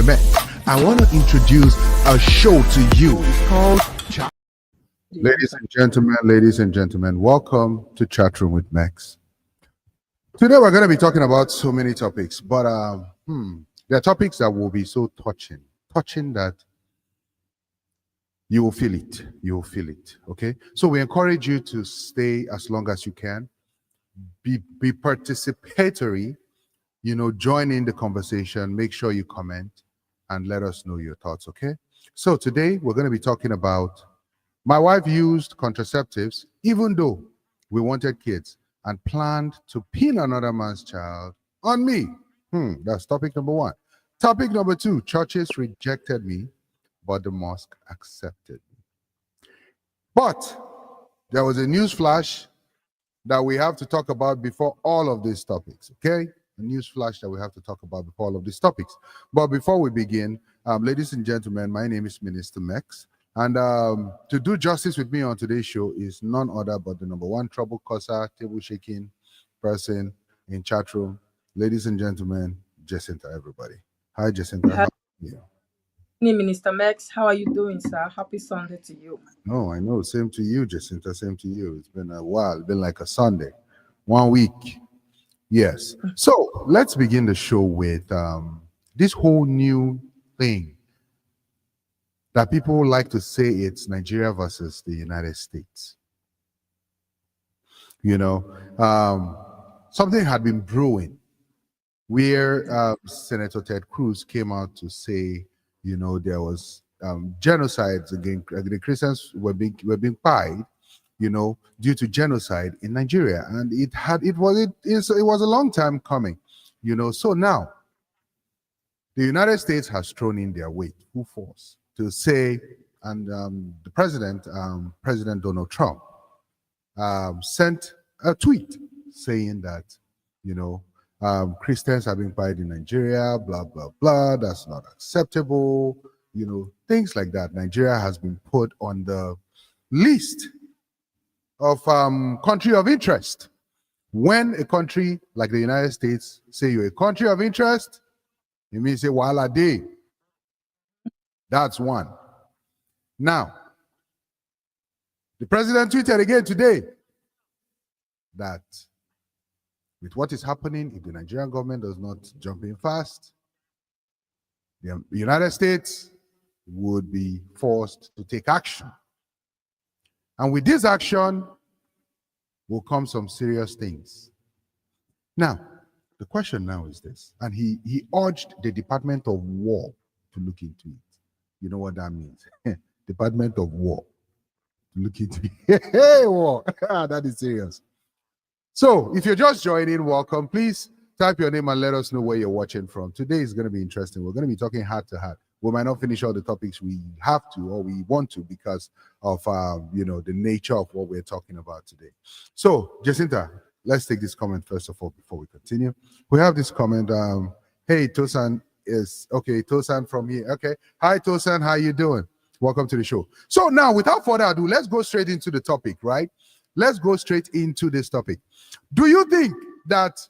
met. I want to introduce a show to you. It's called Ladies and gentlemen, welcome to Chat Room with Max. Today we're going to be talking about so many topics, but there are topics that will be so touching that you will feel it. You will feel it. Okay. So we encourage you to stay as long as you can. Be participatory. Join in the conversation. Make sure you comment and let us know your thoughts. Okay. So today we're going to be talking about my wife used contraceptives even though we wanted kids and planned to pin another man's child on me. That's topic number one. Topic number two, churches rejected me, but the mosque accepted me. But there was a news flash that we have to talk about before all of these topics, okay? A news flash that we have to talk about before all of these topics. But before we begin, ladies and gentlemen, my name is Minister Mex. And to do justice with me on today's show is none other but the number one trouble causer, table shaking person in chat room. Ladies and gentlemen, Jacinta, everybody. Hi, Jacinta. Hi. How are you? Minister Max, how are you doing, sir? Happy Sunday to you. No, I know. Same to you, Jacinta. Same to you. It's been a while. It's been like a Sunday. 1 week. Yes. So let's begin the show with this whole new thing that people like to say it's Nigeria versus the United States. Something had been brewing where Senator Ted Cruz came out to say, there was genocides against the Christians were being pied, due to genocide in Nigeria, and it was a long time coming, So now the United States has thrown in their weight, full force, to say, and the President Donald Trump, sent a tweet saying that, Christians have been pied in Nigeria, blah, blah, blah, that's not acceptable, things like that. Nigeria has been put on the list of country of interest. When a country like the United States say you're a country of interest, it means say, wala day. That's one. Now, the president tweeted again today that with what is happening, if the Nigerian government does not jump in fast, the United States would be forced to take action. And with this action will come some serious things. Now, the question now is this, and he urged the Department of War to look into it. You know what that means? Department of War. Look into it. Hey, war. That is serious. So, if you're just joining, welcome. Please type your name and let us know where you're watching from. Today is going to be interesting. We're going to be talking heart to heart. We might not finish all the topics we have to or we want to because of the nature of what we're talking about today. So, Jacinta, let's take this comment first of all before we continue. We have this comment. Hey, Tosan is okay. Tosan from here. Okay. Hi, Tosan. How you doing? Welcome to the show. So now, without further ado, let's go straight into the topic, right? Let's go straight into this topic. Do you think that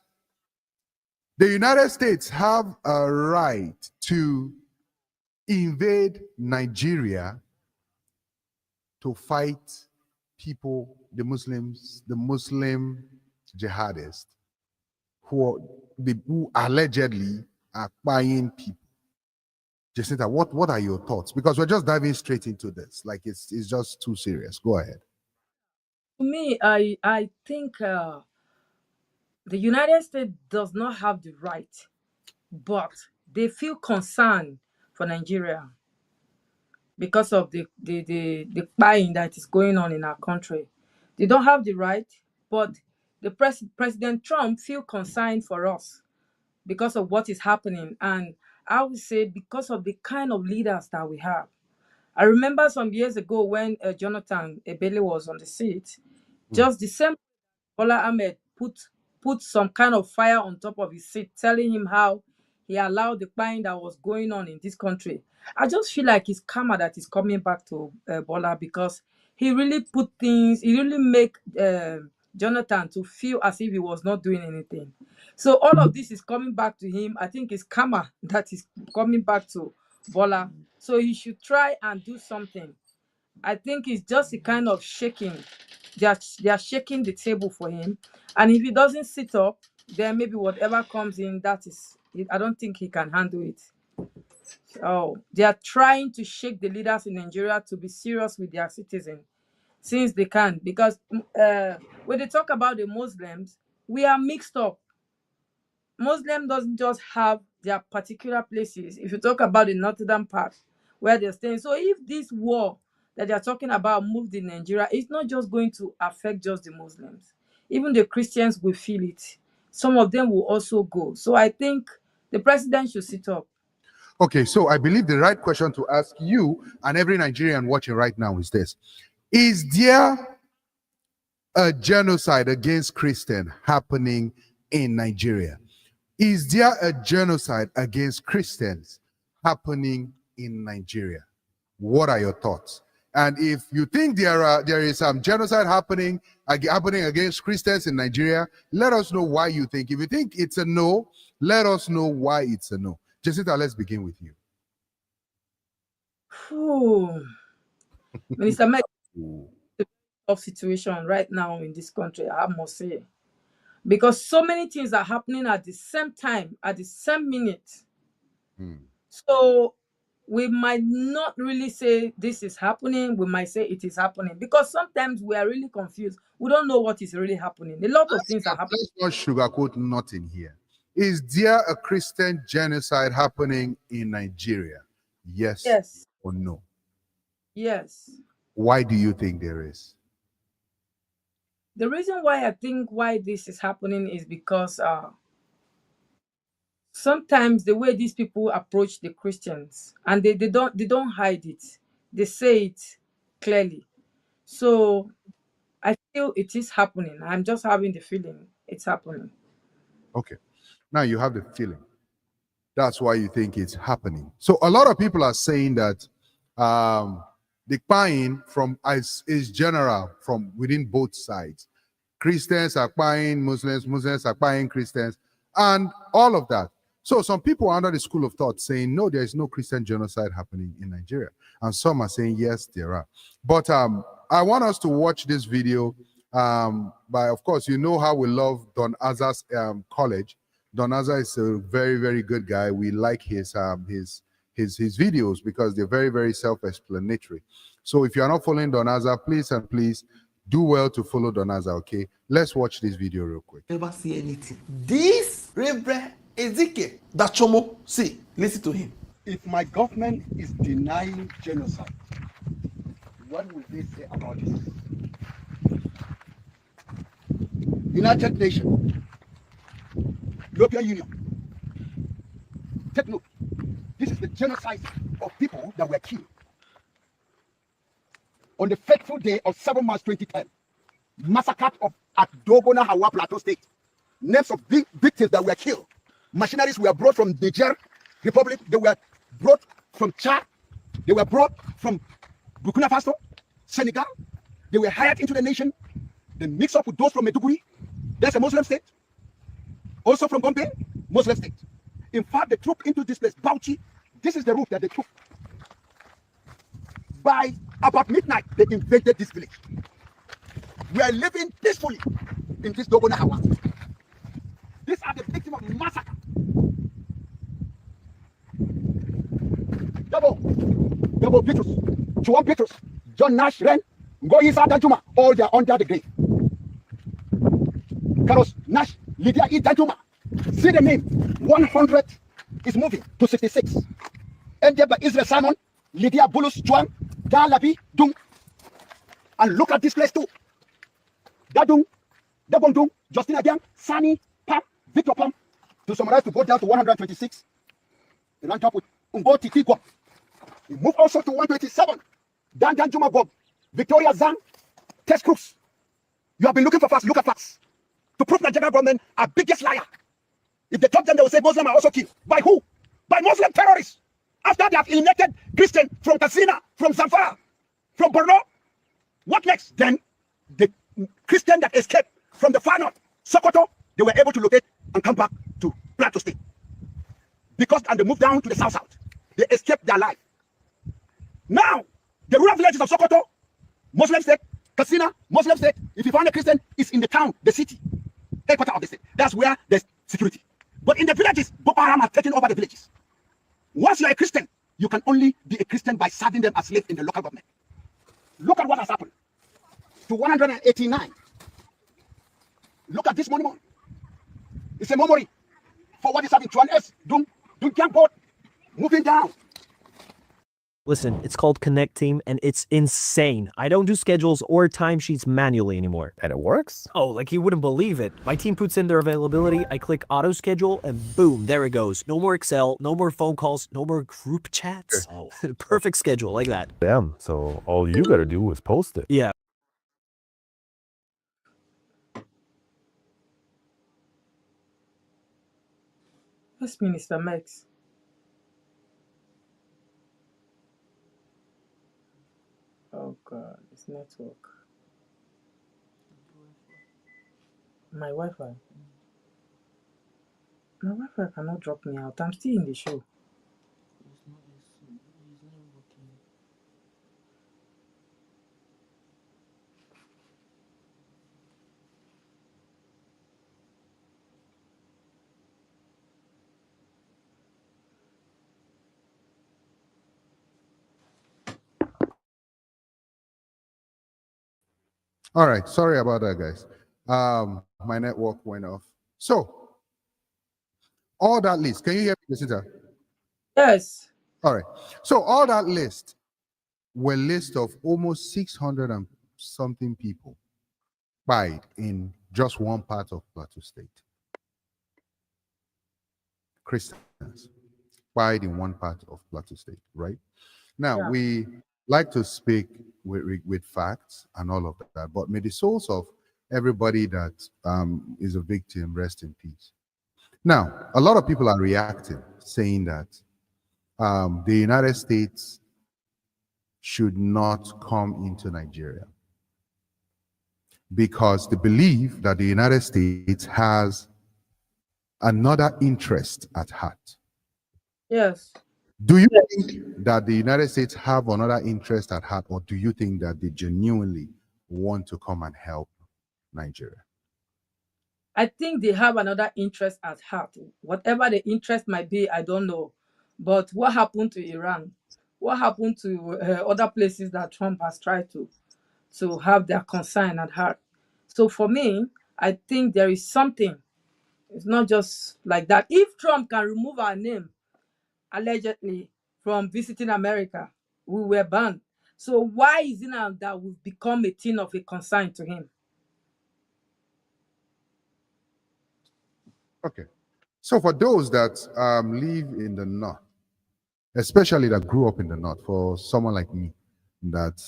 the United States have a right to invade Nigeria to fight people, the Muslims, the Muslim jihadists, who allegedly are buying people? Jacinta, what are your thoughts? Because we're just diving straight into this. Like it's just too serious. Go ahead. To me, I think the United States does not have the right, but they feel concerned for Nigeria because of the buying that is going on in our country. They don't have the right, but the President Trump feel concerned for us because of what is happening, and I would say because of the kind of leaders that we have. I remember some years ago when Jonathan Ebele was on the seat, just the same Bola Ahmed put some kind of fire on top of his seat, telling him how he allowed the buying that was going on in this country. I just feel like it's karma that is coming back to Bola, because he really make Jonathan to feel as if he was not doing anything. So all of this is coming back to him. I think it's karma that is coming back to Bola. So he should try and do something. I think it's just a kind of shaking. They are shaking the table for him. And if he doesn't sit up, then maybe whatever comes in, that is it. I don't think he can handle it. Oh, they are trying to shake the leaders in Nigeria to be serious with their citizens since they can. Because when they talk about the Muslims, we are mixed up. Muslim doesn't just have their particular places. If you talk about the northern part where they're staying, so if this war that they're talking about moved in Nigeria, it's not just going to affect just the Muslims. Even the Christians will feel it. Some of them will also go. So I think the president should sit up. Okay, so I believe the right question to ask you and every Nigerian watching right now is this: is there a genocide against Christians happening in Nigeria? Is there a genocide against Christians happening in Nigeria? What are your thoughts? And if you think there is some genocide happening against Christians in Nigeria, let us know why you think. If you think it's a no, let us know why it's a no. Jessica, let's begin with you. Whew. Minister Mike, a tough situation right now in this country, I must say. Because so many things are happening at the same time, at the same minute. So we might not really say this is happening. We might say it is happening because sometimes we are really confused. We don't know what is really happening. A lot of things are happening. Let's not sugarcoat nothing here. Is there a Christian genocide happening in Nigeria? Yes or no? Yes. Why do you think there is? The reason why I think why this is happening is because sometimes the way these people approach the Christians, and they don't hide it. They say it clearly. So I feel it is happening. I'm just having the feeling it's happening. Okay. Now you have the feeling. That's why you think it's happening. So a lot of people are saying that the buying from is general from within both sides. Christians are buying Muslims, Muslims are buying Christians, and all of that. So some people are under the school of thought saying, no, there is no Christian genocide happening in Nigeria. And some are saying, yes, there are. But I want us to watch this video by, of course, you know how we love Don Aza's college. Don Aza is a very, very good guy. We like his videos because they're very, very self-explanatory. So if you are not following Don Aza, please and please do well to follow Don Aza, okay? Let's watch this video real quick. Never see anything. This Reverend Ezekiel Dachomo, see, listen to him. If my government is denying genocide, what will they say about this? United Nations, European Union, take note. This is the genocide of people that were killed on the fateful day of 7 March 2010, massacre at Dogona Hawa Plateau State. Names of victims that were killed. Machineries were brought from Niger Republic. They were brought from Chad. They were brought from Burkina Faso, Senegal. They were hired into the nation. They mix up with those from Maiduguri. That's a Muslim state. Also from Gombe, Muslim state. In fact, they took into this place, Bauchi. This is the route that they took. By about midnight, they invaded this village. We are living peacefully in this Dogona Hawa. These are the victims of massacre. Double Petrus, Juan Petrus, John Nash, Ren, Ngoisa Danjuma, all they are under the grave. Carlos Nash, Lydia E. Danjuma. See the name, 100 is moving to 66. Ended by Israel Simon, Lydia Bulus, Juan, Dalabi, Dung. And look at this place too. Dadung, Dabondung, Justin Agian, Sani, Pam, Victor Pam. To summarize, to go down to 126. They rank up with Umbo Titi Gob. We move also to 127. Dan Juma Bob, Victoria Zan, Test Cruz. You have been looking for facts, look at facts. To prove Nigerian government are biggest liar. If they talk them, they will say Muslims are also killed. By who? By Muslim terrorists. After they have eliminated Christian from Katsina, from Zamfara, from Borno. What next? Then the Christian that escaped from the far north, Sokoto, they were able to locate and come back to Plateau State. Because and they moved down to the south. They escaped their life. Now, the rural villages of Sokoto, Muslim state, Katsina, Muslim state, if you find a Christian, is in the town, the city, headquarters of the state. That's where there's security. But in the villages, Boko Haram are taking over the villages. Once you're a Christian, you can only be a Christian by serving them as slaves in the local government. Look at what has happened to 189. Look at this monument. It's a memory for what is happening to an S. Don't jump out, moving down. Listen, it's called Connect Team, and it's insane. I don't do schedules or timesheets manually anymore. And it works? Oh, like you wouldn't believe it. My team puts in their availability, I click auto schedule, and boom, there it goes. No more Excel, no more phone calls, no more group chats. Oh. Perfect schedule, like that. Damn, so all you gotta do is post it. Yeah. Yes, Minister Max. Oh God, it's network. My Wi-Fi. My Wi-Fi cannot drop me out. I'm still in the show. All right, sorry about that, guys. My network went off. So, all that list, can you hear me, Jacinta? Yes. All right. So, all that list were list of almost 600 and something people died in just one part of Plateau State. Christians died in one part of Plateau State, right? Now, Yeah. we like to speak with facts and all of that, but may the souls of everybody that is a victim rest in peace. Now, a lot of people are reacting, saying that the United States should not come into Nigeria because they believe that the United States has another interest at heart. Yes. Do you think that the United States have another interest at heart, or do you think that they genuinely want to come and help Nigeria? I think they have another interest at heart. Whatever the interest might be, I don't know. But what happened to Iran? What happened to other places that Trump has tried to have their concern at heart? So for me, I think there is something. It's not just like that. If Trump can remove our name, allegedly, from visiting America, we were banned. So why is it now that we've become a thing of a concern to him? Okay. So for those that live in the north, especially that grew up in the north, for someone like me that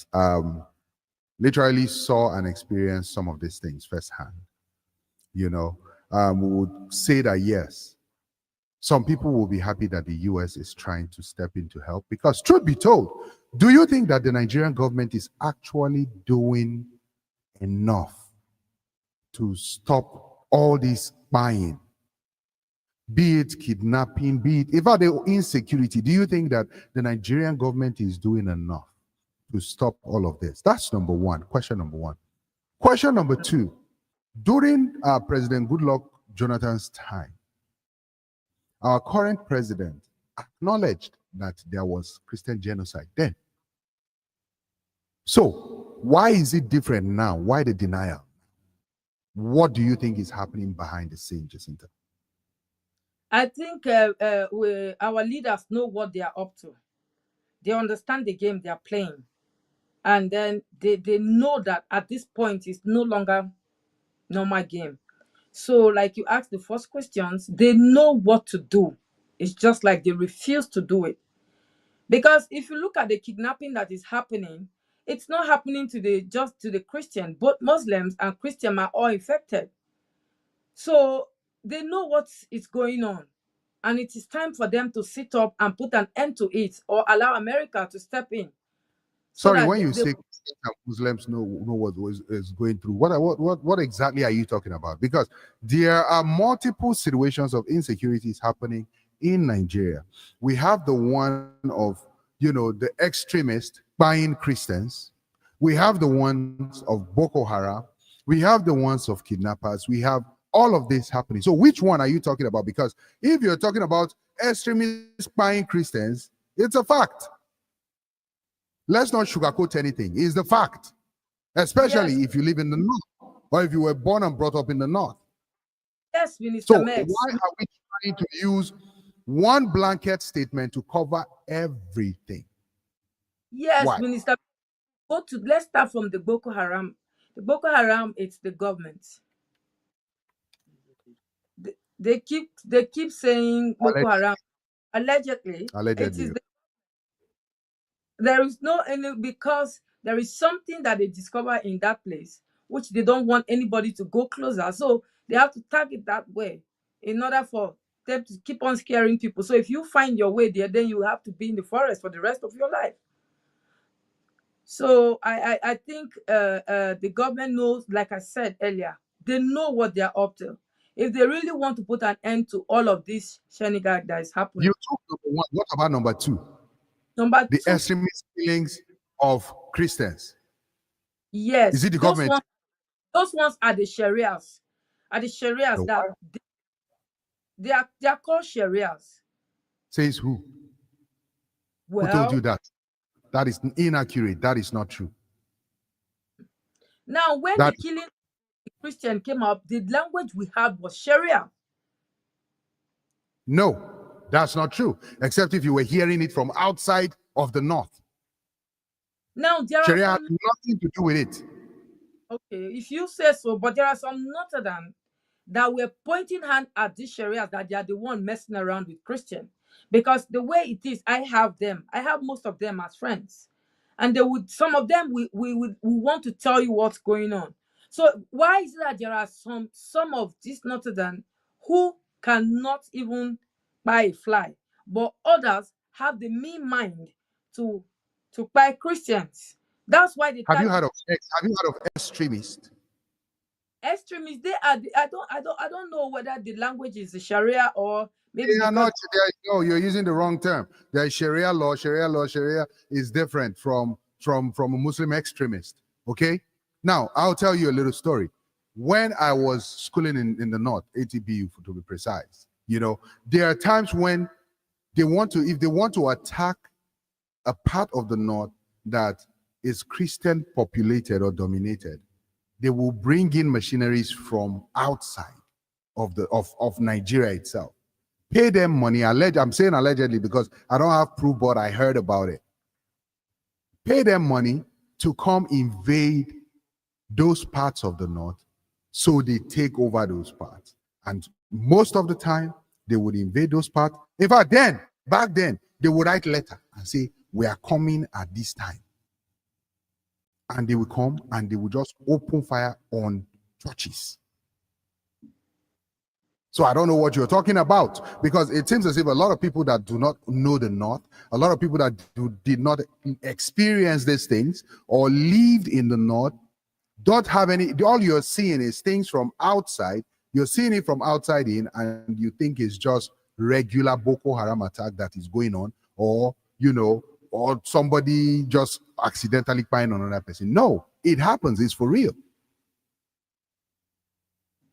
literally saw and experienced some of these things firsthand, we would say that yes, some people will be happy that the US is trying to step in to help, because truth be told, do you think that the Nigerian government is actually doing enough to stop all this buying? Be it kidnapping, be it even the insecurity. Do you think that the Nigerian government is doing enough to stop all of this? That's number one. Question number one. Question number two. During President Goodluck Jonathan's time, our current president acknowledged that there was Christian genocide then. So why is it different now? Why the denial? What do you think is happening behind the scenes, Jacinta? I think our leaders know what they are up to. They understand the game they are playing. And then they know that at this point, it's no longer normal game. So like you asked the first questions, they know what to do. It's just like they refuse to do it. Because if you look at the kidnapping that is happening, it's not happening just to the Christian. Both Muslims and Christians are all infected. So they know what is going on. And it is time for them to sit up and put an end to it, or allow America to step in. Sorry, when you say Christians and Muslims know what is going through. What exactly are you talking about? Because there are multiple situations of insecurities happening in Nigeria. We have the one of, the extremists buying Christians. We have the ones of Boko Haram. We have the ones of kidnappers. We have all of this happening. So which one are you talking about? Because if you're talking about extremists buying Christians, it's a fact. Let's not sugarcoat anything. It's the fact. Especially if you live in the north or if you were born and brought up in the north. Yes, Minister So Mex. why are we trying to use one blanket statement to cover everything? Yes, Why? Minister. Let's start from the Boko Haram. The Boko Haram, it's the government. They keep saying Boko Haram. Allegedly, it is there is no any, because there is something that they discover in that place which they don't want anybody to go closer. So they have to target that way in order for them to keep on scaring people. So if you find your way there, then you have to be in the forest for the rest of your life. So I think the government knows, like I said earlier, they know what they're up to. If they really want to put an end to all of this shenanigan that is happening. You took number one. What about number two? Number the two, extremist killings of Christians. yes, Is it the government? Those ones are the Sharias. Are the Sharias The that they are called Sharias. Says who? Well, Who told you that? That is inaccurate. That is not true. Now, when the killing of the Christian came up, the language we had was Sharia. No, that's not true. Except if you were hearing it from outside of the north. Now, Sharia has nothing to do with it. Okay, if you say so, but there are some Northern that were pointing hand at these Sharias that they are the one messing around with Christian. Because the way it is, I have most of them as friends. And some of them, we want to tell you what's going on. So why is it that there are some of these Northern who cannot even buy a fly, but others have the mean mind to buy Christians? That's why they Have you heard of extremists? Extremists, they are I don't know whether the language is the Sharia or maybe They are not. No, you're using the wrong term. There is Sharia law. Sharia is different from a Muslim extremist. Okay. Now I'll tell you a little story. When I was schooling in the north, ATBU to be precise, there are times when if they want to attack a part of the north that is Christian populated or dominated, they will bring in machineries from outside of Nigeria itself. Pay them money. I'm saying allegedly because I don't have proof, but I heard about it. Pay them money to come invade those parts of the north, so they take over those parts. And most of the time, they would invade those parts. In fact, back then, they would write letter and say, "We are coming at this time." And they will come and they will just open fire on churches. So I don't know what you're talking about, because it seems as if a lot of people that do not know the North, a lot of people that did not experience these things or lived in the North, don't have any, all you're seeing is things from outside. You're seeing it from outside in, and you think it's just regular Boko Haram attack that is going on, or or somebody just accidentally buying on another person. No, it happens. It's for real.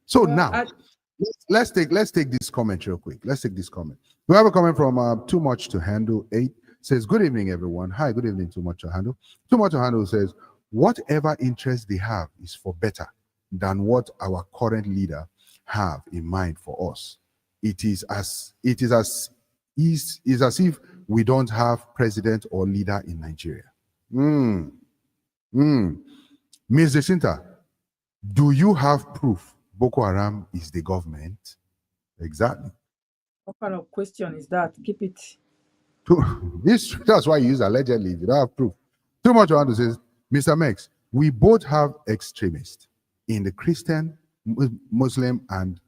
So now, let's take this comment real quick. Let's take this comment. We have a comment from Too Much to Handle 8. Says, "Good evening, everyone." Hi, good evening, Too Much to Handle. Too Much to Handle says, "Whatever interest they have is for better than what our current leader have in mind for us. It is as if we don't have president or leader in Nigeria." Ms. Jacinta, do you have proof Boko Haram is the government? Exactly. What kind of question is that? Keep it. That's why you use allegedly. You don't have proof. Too Much to says, "Mr. Mex, we both have extremists in the Christian, Muslim, and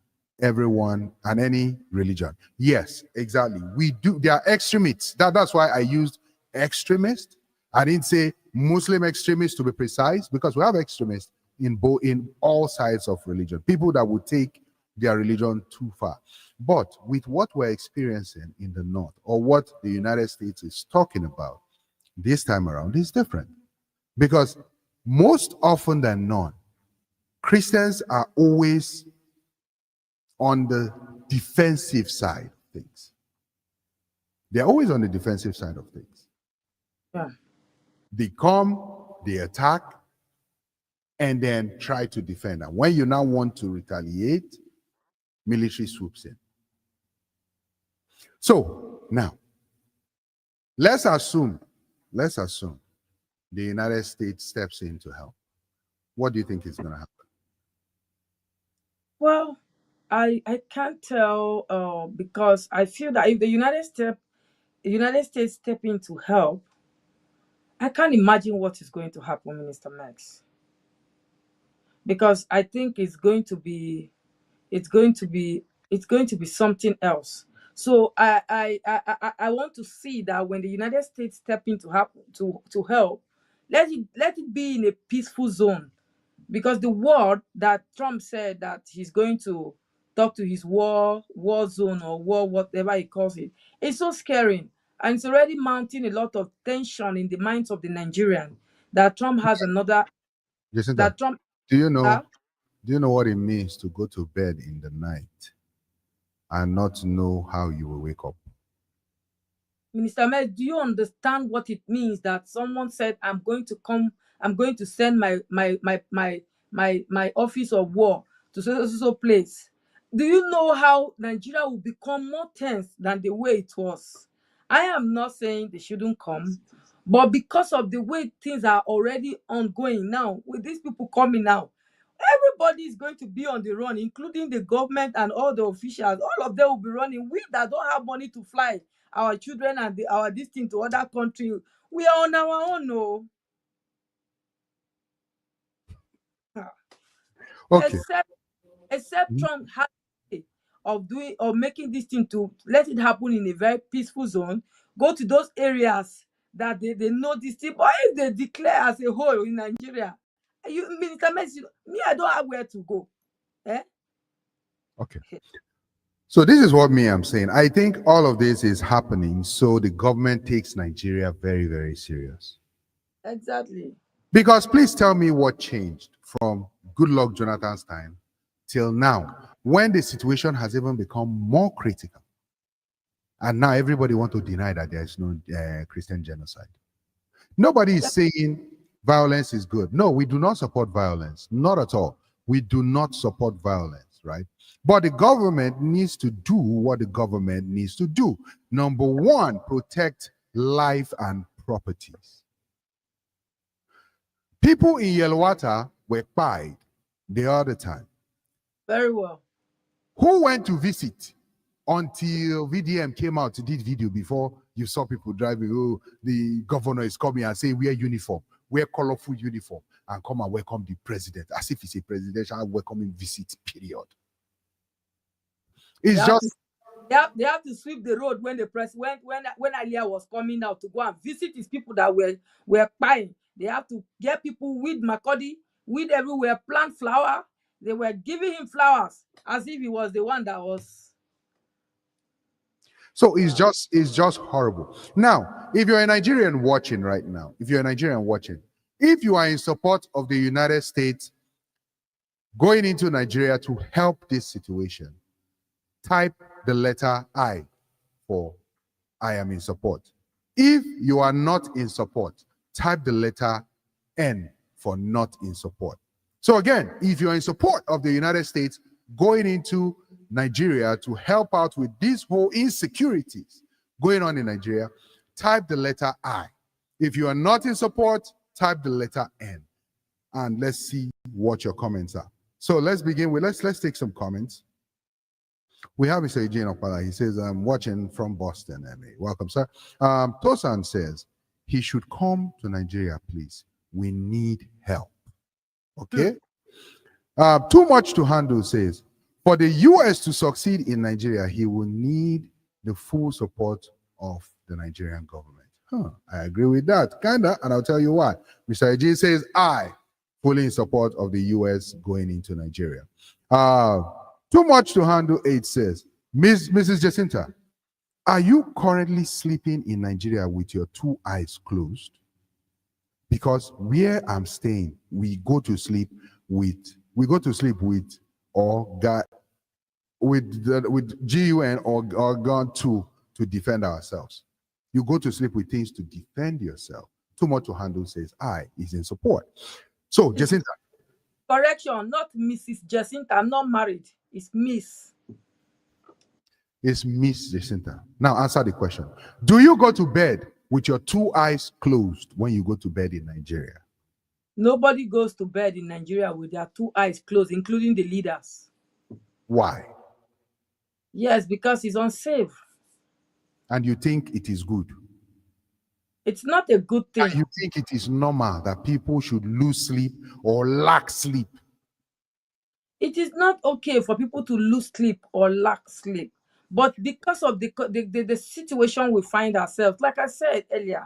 everyone and any religion." Yes, exactly. We do. They are extremists. That's why I used extremist. I didn't say Muslim extremists to be precise, because we have extremists in all sides of religion, people that would take their religion too far. But with what we're experiencing in the North, or what the United States is talking about this time around, is different. Because most often than not, Christians are always on the defensive side of things. They're always on the defensive side of things. Yeah. They come, they attack, and then try to defend. And when you now want to retaliate, military swoops in. So now, let's assume the United States steps in to help. What do you think is going to happen? Well, I can't tell because I feel that if the United States step in to help, I can't imagine what is going to happen, Minister Max. Because I think it's going to be something else. So I want to see that when the United States step in to help, let it be in a peaceful zone. Because the word that Trump said that he's going to talk to his war zone or war whatever he calls it, it's so scary, and it's already mounting a lot of tension in the minds of the Nigerian that Trump has another Jacinta, that Trump. do you know Huh? what it means to go to bed in the night and not know how you will wake up? Minister Mel, do you understand what it means that someone said, I'm going to send my office of war to so place? Do you know how Nigeria will become more tense than the way it was? I am not saying they shouldn't come, but because of the way things are already ongoing now, with these people coming now, everybody is going to be on the run, including the government and all the officials. All of them will be running. We that don't have money to fly our children and our this thing to other country, we are on our own. No, Okay. except Trump has a way of making this thing to let it happen in a very peaceful zone. Go to those areas that they know this thing. But if they declare as a whole in Nigeria, Minister Messi, me, I don't have where to go. Eh? Okay. So this is what I'm saying. I think all of this is happening so the government takes Nigeria very, very serious. Exactly. Because please tell me what changed from Goodluck Jonathan's time till now, when the situation has even become more critical. And now everybody wants to deny that there is no Christian genocide. Nobody is saying violence is good. No, we do not support violence. Not at all. We do not support violence, right? But the government needs to do what the government needs to do. Number one, protect life and properties. People in Yelwata were pied the other time. Very well. Who went to visit until VDM came out to did video before you saw people driving? Oh, the governor is coming and say wear uniform, wear colorful uniform, and come and welcome the president as if it's a presidential welcoming visit, period. It's They have to sweep the road when the press when Alia was coming out to go and visit his people that were buying. They have to get people with Makodi, with everywhere, plant flower. They were giving him flowers as if he was the one that was. So it's just horrible. Now, if you're a Nigerian watching right now, if you are in support of the United States going into Nigeria to help this situation, type the letter I for I am in support. If you are not in support, type the letter N for not in support. So again, if you're in support of the United States going into Nigeria to help out with these whole insecurities going on in Nigeria, type the letter I. If you are not in support, type the letter N. And let's see what your comments are. So let's begin with, let's take some comments. We have Mr. Eugene Opala. He says, I'm watching from Boston, MA. Welcome, sir. Tosan says, he should come to Nigeria, please. We need help. Okay? Too much to handle says, for the US to succeed in Nigeria, he will need the full support of the Nigerian government. I agree with that. Kinda, and I'll tell you why. Mr. AJ says, I fully in support of the US going into Nigeria. Too much to handle, 8 says, Mrs. Jacinta, are you currently sleeping in Nigeria with your 2 eyes closed? Because where I'm staying, we go to sleep with or got with GUN or gun to defend ourselves. You go to sleep with things to defend yourself. Too much to handle says I is in support. So Jacinta. Correction, not Mrs. Jacinta. I'm not married. It's Miss. It's Miss Jacinta. Now answer the question. Do you go to bed with your 2 eyes closed when you go to bed in Nigeria? Nobody goes to bed in Nigeria with their 2 eyes closed, including the leaders. Why? Yes, because it's unsafe. And you think it is good? It's not a good thing. And you think it is normal that people should lose sleep or lack sleep? It is not okay for people to lose sleep or lack sleep. But because of the situation we find ourselves, like I said earlier,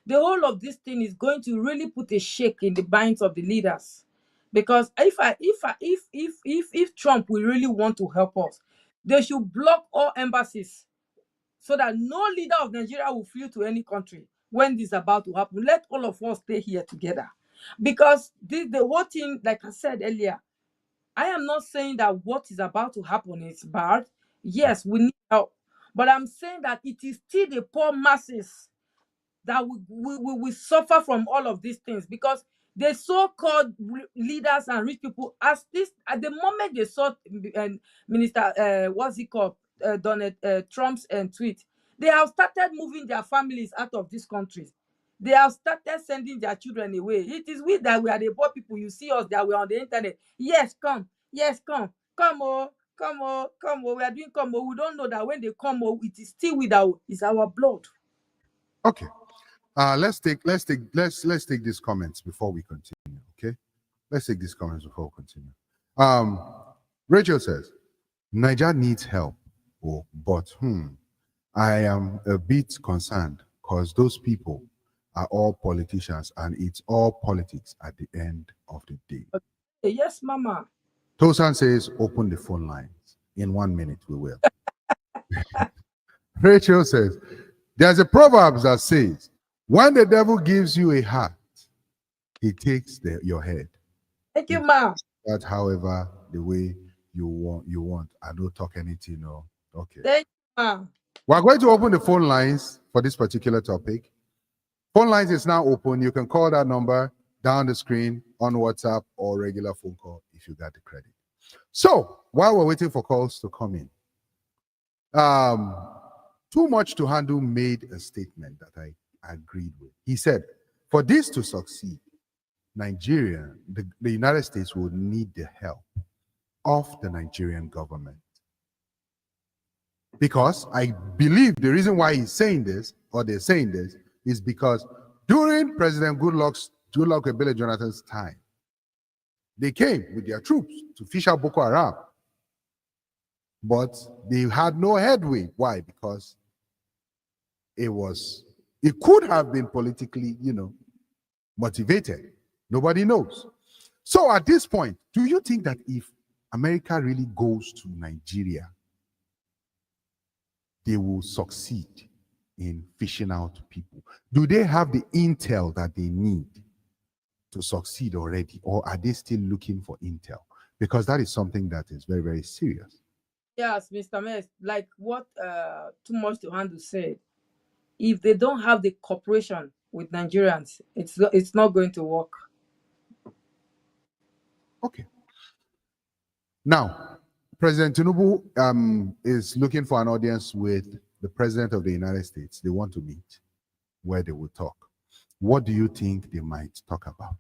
the whole of this thing is going to really put a shake in the minds of the leaders. Because if Trump will really want to help us, they should block all embassies so that no leader of Nigeria will flee to any country when this is about to happen. Let all of us stay here together. Because the whole thing, like I said earlier, I am not saying that what is about to happen is bad. Yes, we need help. But I'm saying that it is still the poor masses that we suffer from all of these things, because the so-called leaders and rich people, as this at the moment they saw Minister what's he called Donald Trump's tweet, they have started moving their families out of these countries. They have started sending their children away. It is we that we are the poor people. You see us that we are on the internet. Yes, come. Yes, come. Come, oh, come, oh, come, oh. We are doing come, oh. We don't know that when they come, oh, it is still with it's our blood. Okay. Let's take these comments before we continue. Okay. Let's take these comments before we continue. Rachel says, Nigeria needs help. Oh, but I am a bit concerned because those people are all politicians and it's all politics at the end of the day. Okay. Yes, Mama. Tosan says, open the phone lines. In 1 minute, we will. Rachel says, there's a proverb that says, when the devil gives you a heart, he takes your head. Thank you, Ma. That, however, the way you want. I don't talk anything, no. Okay. Thank you, Ma. We're going to open the phone lines for this particular topic. Phone lines is now open. You can call that number down the screen on WhatsApp or regular phone call if you got the credit. So while we're waiting for calls to come in, Too Much to Handle made a statement that I agreed with. He said, for this to succeed, Nigeria, the United States will need the help of the Nigerian government. Because I believe the reason why he's saying this, or they're saying this, is because during President Goodluck Ebele Jonathan's time, they came with their troops to fish out Boko Haram. But they had no headway. Why? Because it could have been politically, motivated. Nobody knows. So at this point, do you think that if America really goes to Nigeria, they will succeed in fishing out people? Do they have the intel that they need to succeed already, or are they still looking for intel? Because that is something that is very, very serious. Yes, Mr. Mess, like what Too Much to Handle said, if they don't have the cooperation with Nigerians, it's not going to work. Okay. Now, President Tinubu is looking for an audience with the President of the United States. They want to meet where they will talk. What do you think they might talk about?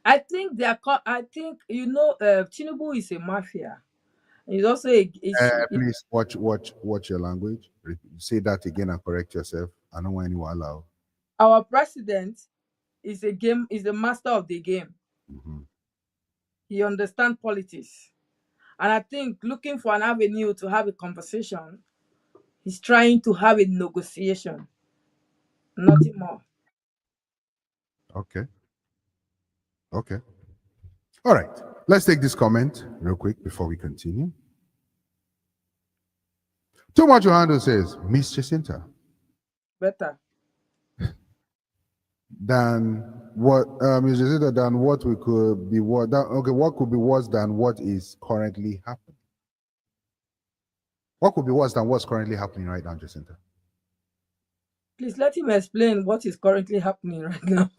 I think Tinubu is a mafia. He's also please watch your language. Say that again and correct yourself. I don't want anyone allowed. Our president is a master of the game. Mm-hmm. He understands politics. And I think looking for an avenue to have a conversation, he's trying to have a negotiation. Nothing more. Okay. Okay. All right. Let's take this comment real quick before we continue. Too much Johanna says, Miss Jacinta, Better. than what Miss Jacinta, than what we could be what that, okay, what could be worse than what is currently happening? What could be worse than what's currently happening right now, Jacinta? Please let him explain what is currently happening right now.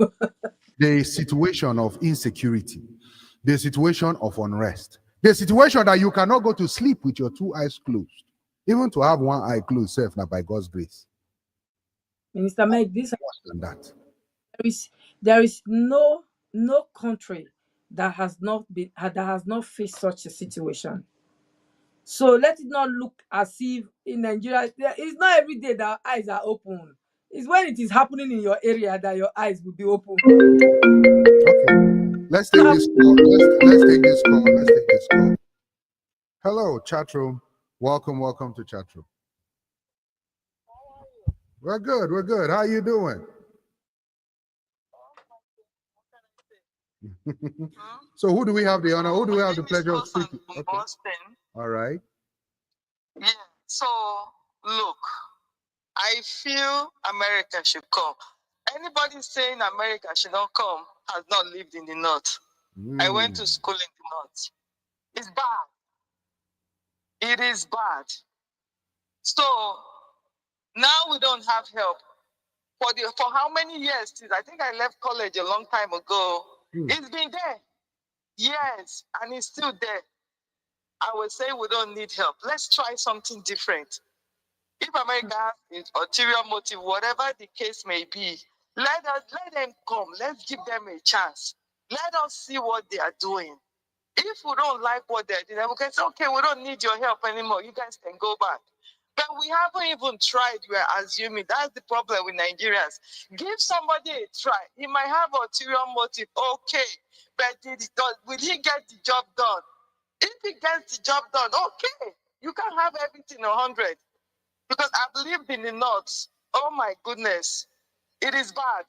The situation of insecurity, the situation of unrest, the situation that you cannot go to sleep with your two eyes closed. Even to have one eye closed, self now by God's grace. Minister Mike, this Worse than that. there is no country that has not faced such a situation. So let it not look as if in Nigeria, it's not every day that our eyes are open. It's when it is happening in your area that your eyes will be open. Okay. Let's take this call. Let's take this call. Let's take this call. Hello, chat room. Welcome to chat room. We're good. We're good. How you doing? So who do we have the honor? Who do we have the pleasure of speaking? Okay. Boston. All right. Yeah. So look, I feel America should come. Anybody saying America should not come has not lived in the North. I went to school in the North. It's bad. It is bad. So now we don't have help. For how many years? I think I left college a long time ago. It's been there. Yes, and it's still there. I would say we don't need help. Let's try something different. If America has ulterior motive, whatever the case may be, let them come. Let's give them a chance. Let us see what they are doing. If we don't like what they're doing, we can say, okay, we don't need your help anymore. You guys can go back. But we haven't even tried. We're assuming. That's the problem with Nigerians. Give somebody a try. He might have ulterior motive. Okay. But will he get the job done? If he gets the job done, okay. You can have everything 100. Because I've lived in the North. Oh my goodness. It is bad.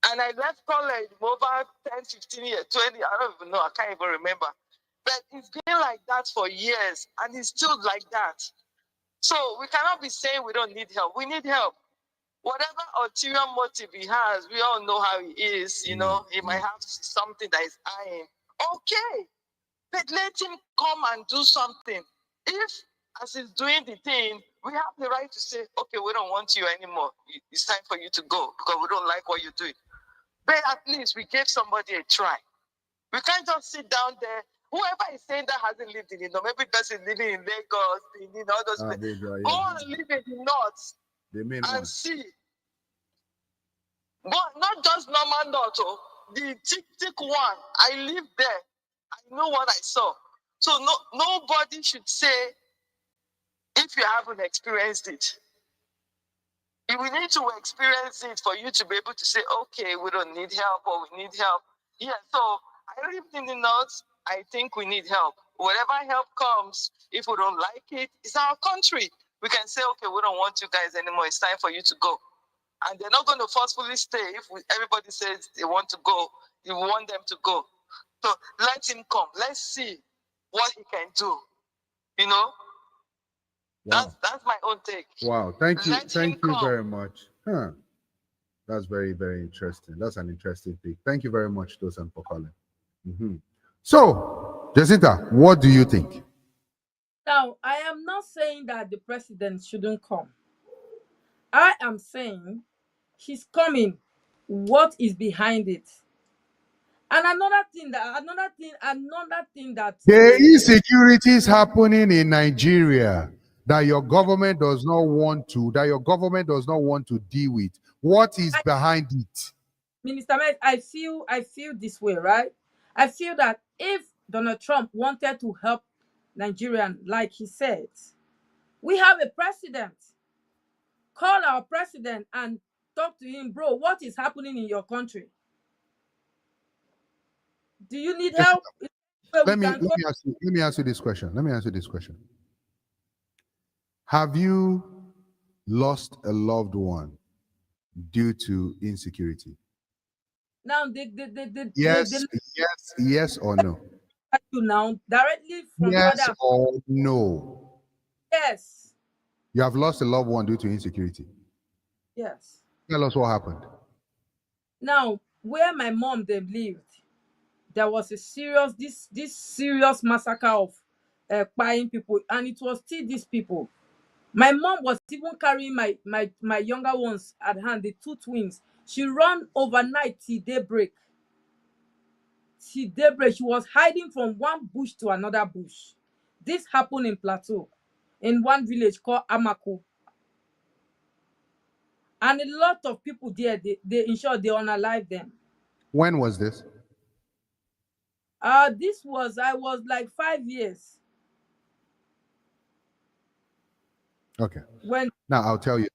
And I left college over 10, 15 years, 20, I don't even know, I can't even remember. But it's been like that for years, and it's still like that. So we cannot be saying we don't need help. We need help. Whatever ulterior motive he has, we all know how he is, you know. He might have something that is eyeing. Okay, but let him come and do something. If, as he's doing the thing, we have the right to say, okay, we don't want you anymore. It's time for you to go because we don't like what you're doing. But at least we gave somebody a try. We can't just sit down there. Whoever is saying that hasn't lived in the north, maybe person living in Lagos, in all those places. Go and live in the north and see. But not just normal north, the thick one. I lived there. I know what I saw. So nobody should say if you haven't experienced it. We need to experience it for you to be able to say, okay, we don't need help or we need help. Yeah, so I lived in the north. I think we need help. Whatever help comes, if we don't like it, it's our country. We can say, okay, we don't want you guys anymore. It's time for you to go. And they're not going to forcefully stay. If everybody says they want to go, you want them to go. So let him come. Let's see what he can do. You know? Wow. That's my own take. Wow. Thank you very much. Huh. That's very, very interesting. That's an interesting thing. Thank you very much, Dosan, for calling. So, Jacinta, what do you think? Now, I am not saying that the president shouldn't come. I am saying he's coming. What is behind it? And another thing that The insecurity is happening in Nigeria that your government does not want to deal with. What is behind it? Minister Met, I feel this way, right? I feel that if Donald Trump wanted to help Nigerian, like he said, we have a president. Call our president and talk to him, bro. What is happening in your country? Do you need help? Let me ask you this question. Have you lost a loved one due to insecurity? Now they Yes, yes or no? attack you now directly from the Yes other. or no? Yes, You have lost a loved one due to insecurity. yes. Tell us what happened. Now, where my mom they lived, there was a serious this serious massacre of buying people, and it was still these people. My mom was even carrying my younger ones at hand, the two twins. She ran overnight till daybreak. Till daybreak, she was hiding from one bush to another bush. This happened in Plateau, in one village called Amako. And a lot of people there, they ensured they unalive them. When was this? This was, I was like 5 years Okay. when. Now I'll tell you.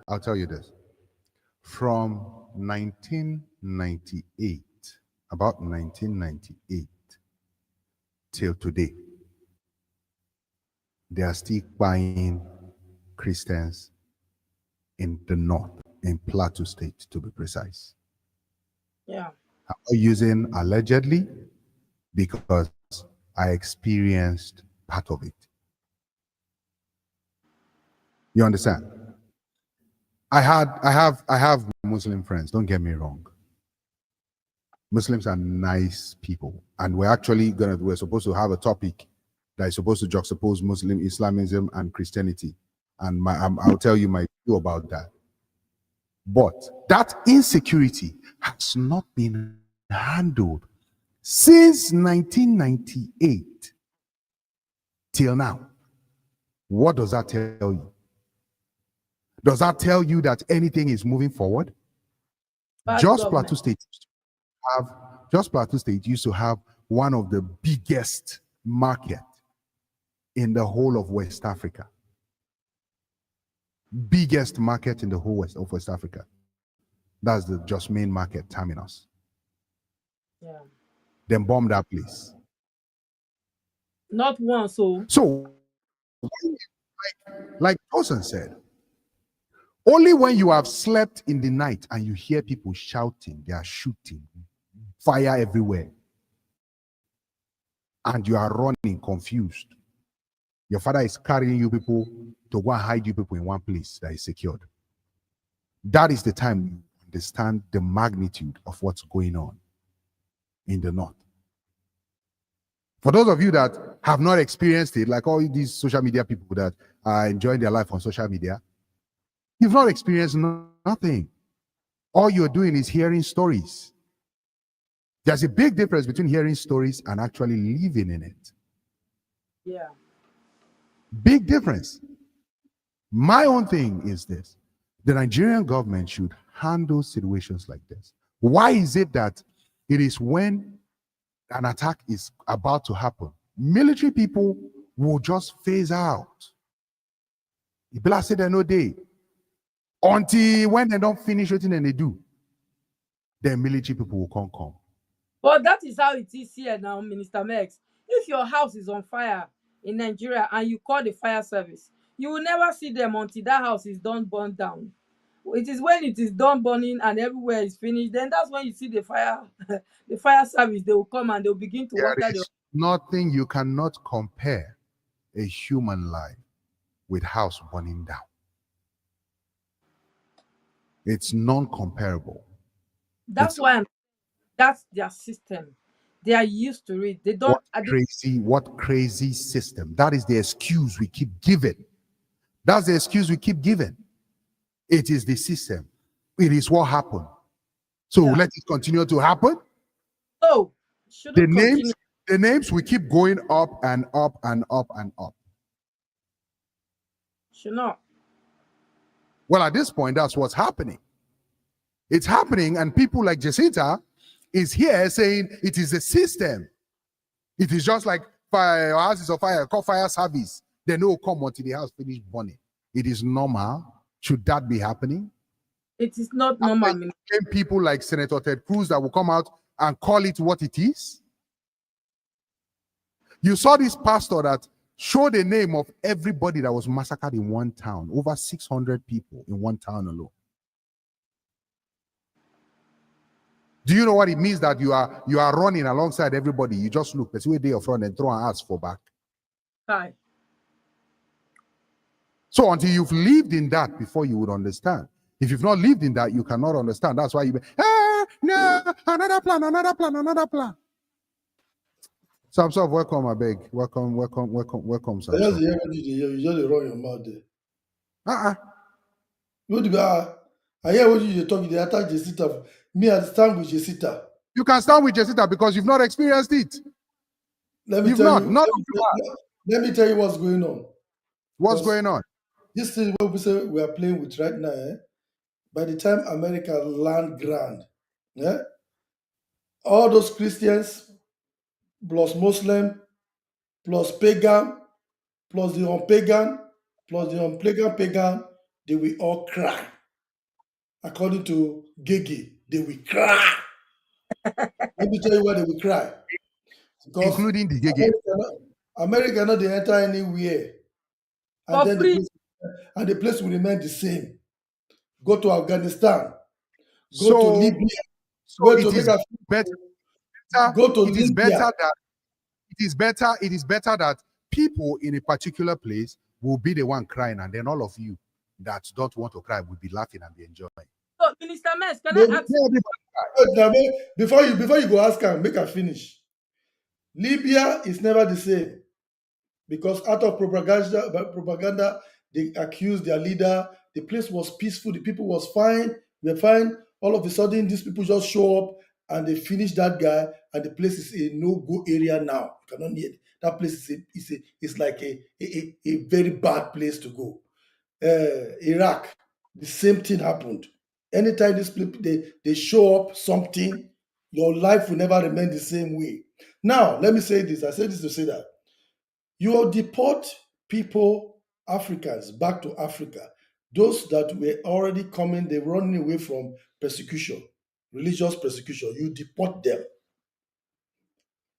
I'll tell you this. From 1998, about 1998 till today, they are still buying Christians in the north, in Plateau State to be precise. Yeah. I'm not using allegedly because I experienced part of it. You understand? I have Muslim friends, don't get me wrong. Muslims are nice people, and we're supposed to have a topic that is supposed to juxtapose Muslim Islamism and Christianity, and I'll tell you my view about that. But that insecurity has not been handled since 1998 till now. What does that tell you? Does that tell you that anything is moving forward? Just Plateau State used to have one of the biggest market in the whole of West Africa. Biggest market in the whole of West Africa. That's the Just Main Market terminus. Yeah. Then bomb that place. Not once. So, like Tosin said, only when you have slept in the night and you hear people shouting, they are shooting, fire everywhere, and you are running confused. Your father is carrying you people to go and hide you people in one place that is secured. That is the time you understand the magnitude of what's going on in the north. For those of you that have not experienced it, like all these social media people that are enjoying their life on social media, you've not experienced nothing. All you're doing is hearing stories. There's a big difference between hearing stories and actually living in it. Yeah. Big difference. My own thing is this: the Nigerian government should handle situations like this. Why is it that it is when an attack is about to happen, military people will just phase out? People say they no day. Until when they don't finish everything and they do, then military people will come. But that is how it is here now, Minister Mex. If your house is on fire in Nigeria and you call the fire service, you will never see them until that house is done burned down. It is when it is done burning and everywhere is finished, then that's when you see the fire, the fire service. They will come and they'll begin to water There is nothing, you cannot compare a human life with house burning down. It's non-comparable. That's why that's their system. They are used to it. They don't. What crazy system? That is the excuse we keep giving. That's the excuse we keep giving. It is the system. It is what happened. So let it continue to happen. Oh, the names will keep going up and up and up and up. Should not. Well, at this point, that's what's happening. It's happening, and people like Jacinta is here saying it is a system. It is just like fire, your house is on fire, call fire service. They know come until the house finish burning. It is normal. Should that be happening? It is not normal. People like Senator Ted Cruz that will come out and call it what it is. You saw this pastor that showed the name of everybody that was massacred in one town, over 600 people in one town alone. Do you know what it means that you are running alongside everybody? You just look, that's where they are front and throw an ass for back. Hi. So until you've lived in that before you would understand. If you've not lived in that, you cannot understand. That's why you no, another plan, another plan, another plan. Samson, welcome, I beg. Welcome, I just Samson. hear what you just run your mouth there. Uh-uh. I hear what you talking. They attack Jesita. Me, I stand with Jesita. You can start with Jessica because you've not experienced it. Let me You've tell not. you. Not Let me tell you what's going on. what's Because going on. this is what we say we are playing with right now. By the time America land grant, all those Christians plus Muslim plus pagan plus the unpagan plus the unpagan, they will all cry. According to Gigi, they will cry. Let me tell you why they will cry. Because Including the gay. America not they enter anywhere, and For then free. the place will remain the same. Go to Afghanistan, go to So, Libya, so go it to is better. go to It is Libya. better that it is better that people in a particular place will be the one crying, and then all of you that don't want to cry will be laughing and be enjoying. So, Minister Mess, can They I will- ask? Wait, now, before you go ask her, make her finish. Libya is never the same because out of propaganda, they accused their leader. The place was peaceful. The people was fine. We're fine. All of a sudden, these people just show up and they finish that guy, and the place is a no-go area now. You cannot near that place. Is like a very bad place to go. Iraq, the same thing happened. Anytime these people they show up something, your life will never remain the same way. Now, let me say this. I say this to say that you will deport people, Africans, back to Africa. Those that were already coming, they were running away from persecution, religious persecution. You deport them.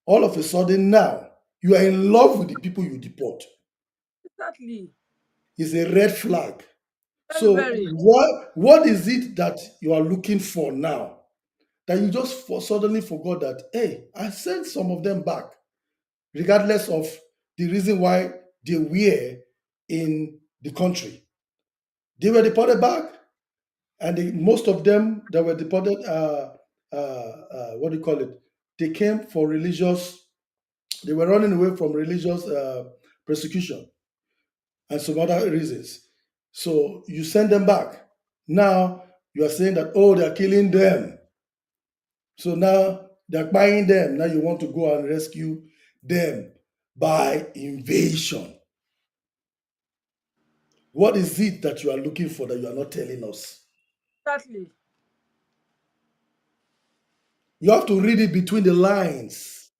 All of a sudden now, you are in love with the people you deport. Exactly. It's a red flag. Very, So very. what is it that you are looking for now? That you just suddenly forgot that, hey, I sent some of them back, regardless of the reason why they were in the country. They were deported back, and most of them that were deported, what do you call it? They came for religious, they were running away from religious persecution and some other reasons. So you send them back. Now you are saying that, oh, they're killing them. So now they're buying them. Now you want to go and rescue them by invasion. What is it that you are looking for that you are not telling us? Exactly. You have to read it between the lines.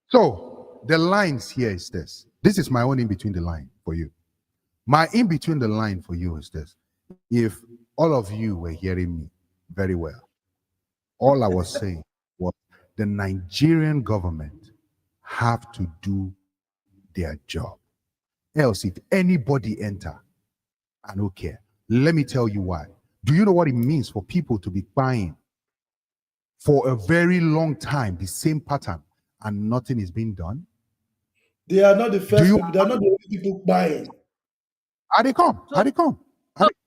So the lines here is this. This is my own in between the line for you. My in between the line for you is this. If all of you were hearing me very well, all I was saying was the Nigerian government have to do their job. Else, if anybody enter, I don't care. Let me tell you why. Do you know what it means for people to be buying for a very long time the same pattern and nothing is being done? They are not the first people. They are not the only people buying. How they come? How they come?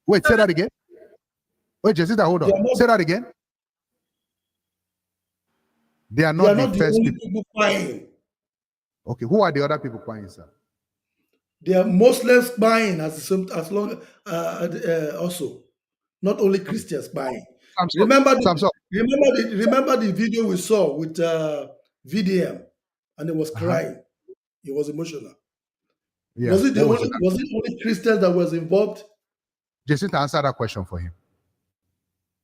Wait, say that again. Wait, Jessica, hold on. Say that again. They are not the first only people. people buying. Okay, who are the other people buying, sir? They are Muslims buying as long also, not only Christians buying. Remember the video we saw with VDM, and it was crying. It was emotional. Yeah. Was it only Christians that was involved? Jessica, answer that question for him.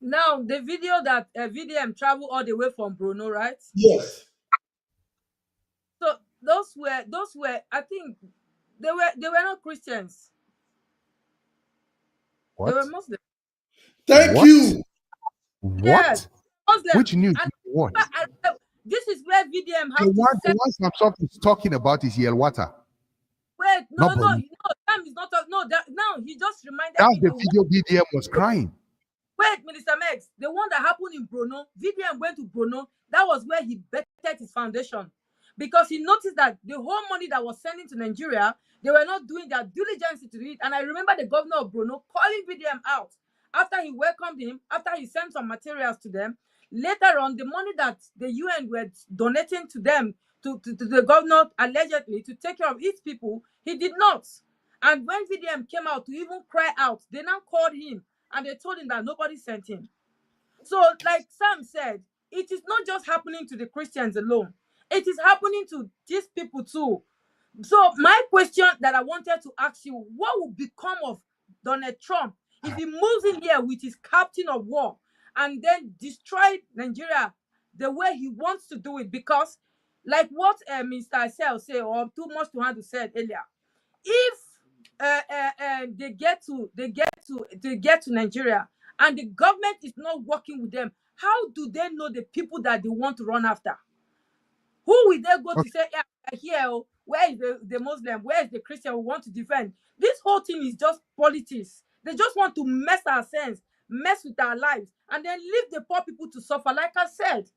Now, the video that VDM traveled all the way from Bruno, right? Yes. So those were I think they were not Christians. What? They were Muslims. Thank you. What? Yes, Muslim. Which news? And What? this is where VDM has The to one set. Samsung is talking about is Yelwata. Wait, no, Not Bruno. Sam is not. No, now he just reminded That's me. the video VDM was crying. Wait, Minister Mex, the one that happened in Bruno, VDM went to Bruno, that was where he bettered his foundation. Because he noticed that the whole money that was sending to Nigeria, they were not doing their diligence to it. And I remember the governor of Bruno calling VDM out after he welcomed him, after he sent some materials to them. Later on, the money that the UN were donating to them, to the governor, allegedly, to take care of its people, he did not. And when VDM came out to even cry out, they now called him and they told him that nobody sent him. So, like Sam said, it is not just happening to the Christians alone. It is happening to these people too. So, my question that I wanted to ask you, what will become of Donald Trump if he moves in here with his captain of war and then destroy Nigeria the way he wants to do it? Because, like what Mr. Sel said, or Too Much to Handle said earlier, if they get to Nigeria and the government is not working with them, how do they know the people that they want to run after? Who will they go to say, yeah, here, where is the Muslim, where is the Christian who want to defend? This whole thing is just politics. They just want to mess our sense, mess with our lives, and then leave the poor people to suffer. Like I said,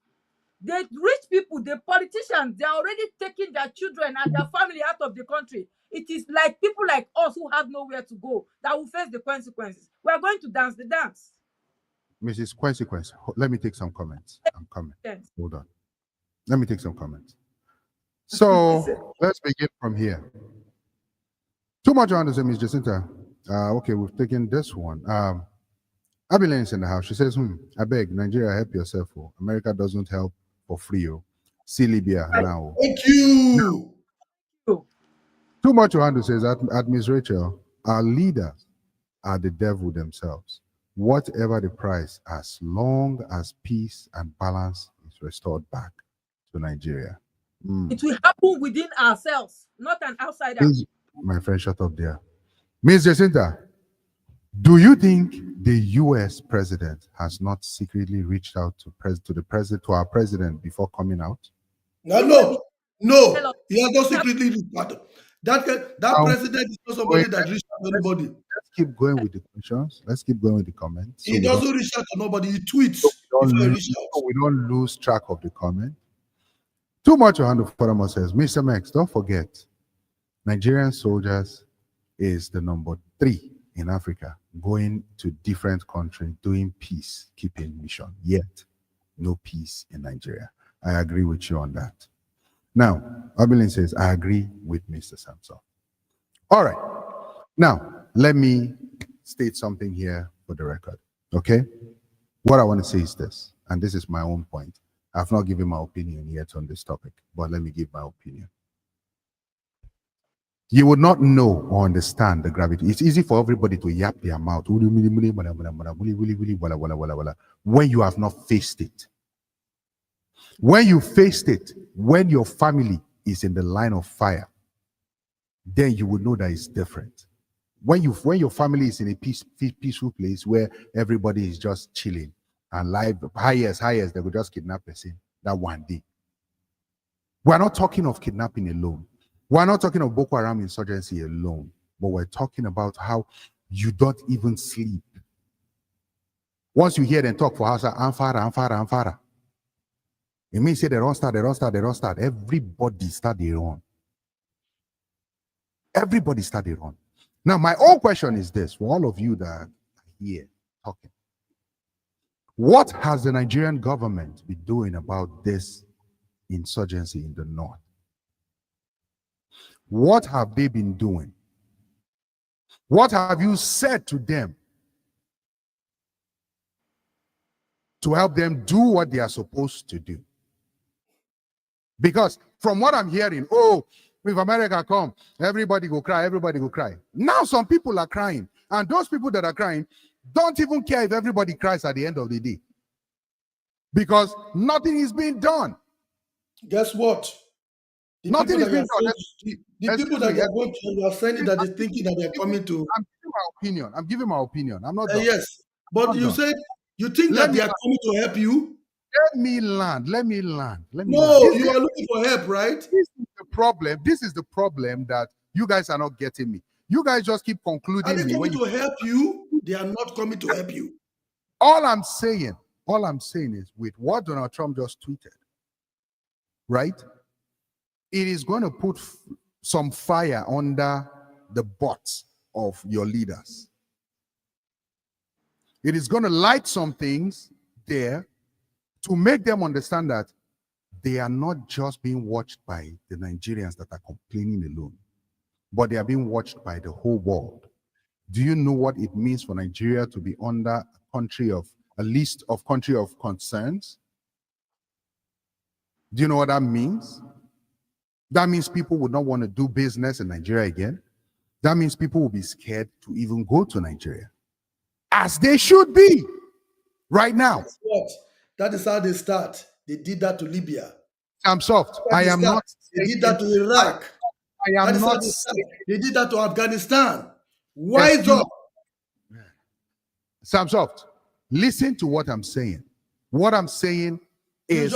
the rich people, the politicians, they're already taking their children and their family out of the country. It is like people like us who have nowhere to go that will face the consequences. We are going to dance the dance. Mrs. Consequence, let me take some comments. I'm coming. Yes. Hold on. Let me take some comments. So let's begin from here. Too much on this, Ms. Jacinta. Okay, we've taken this one. Abilene's in the house. She says, I beg, Nigeria, help yourself. Oh. America doesn't help for free. Oh. See Libya now. Thank you. Too much to handle says, at Ms. Rachel, our leaders are the devil themselves. Whatever the price, as long as peace and balance is restored back to Nigeria. It will happen within ourselves, not an outsider. Please, my friend, shut up there. Ms. Jacinta, do you think the US president has not secretly reached out to our president before coming out? No. He has not secretly reached out. That president is not somebody that reached out to anybody. Let's keep going with the questions. Let's keep going with the comments. He doesn't reach out to nobody. He tweets. So we don't lose track of the comment. Too much to handle. Furthermore says, Mr. Max, don't forget, Nigerian soldiers is the number 3 in Africa, going to different countries, doing peacekeeping mission. Yet, no peace in Nigeria. I agree with you on that. Now, Abilin says, I agree with Mr. Samson. All right. Now, let me state something here for the record. Okay? What I want to say is this, and this is my own point. I've not given my opinion yet on this topic, but let me give my opinion. You would not know or understand the gravity. It's easy for everybody to yap their mouth when you have not faced it. When you faced it, when your family is in the line of fire, then you would know that it's different. When your family is in a peaceful place where everybody is just chilling and life highest, they will just kidnap a person that one day. We're not talking of kidnapping alone. We're not talking of Boko Haram insurgency alone, but we're talking about how you don't even sleep. Once you hear them talk for Hausa, Amfara. It means say they don't start. Everybody start their own. Everybody start their own. Now, my own question is this, for all of you that are here talking. What has the Nigerian government been doing about this insurgency in the north? What have they been doing? What have you said to them to help them do what they are supposed to do? Because from what I'm hearing, if America come, everybody go cry. Now some people are crying, and those people that are crying don't even care if everybody cries at the end of the day, because nothing is being done. Guess what? Nothing is being done. The people that are going to, you are saying that they're thinking that they're coming to. I'm giving my opinion. I'm not. Yes, but you said you think that they are coming to help you. Let me land. No, you are looking for help, right? This is the problem that you guys are not getting me. You guys just keep concluding. Are they coming to help you? They are not coming to help you. All I'm saying is with what Donald Trump just tweeted, right? It is going to put some fire under the butts of your leaders. It is going to light some things there to make them understand that they are not just being watched by the Nigerians that are complaining alone, but they are being watched by the whole world. Do you know what it means for Nigeria to be under a list of country of concerns? Do you know what that means? That means people would not want to do business in Nigeria again. That means people will be scared to even go to Nigeria, as they should be right now. Guess what? That is how they start. They did that to Libya. I'm soft. I am not. They did that to Iraq. I That am is how not. they start. They did that to Afghanistan. Wise up. Sam Soft, listen to what I'm saying. What I'm saying is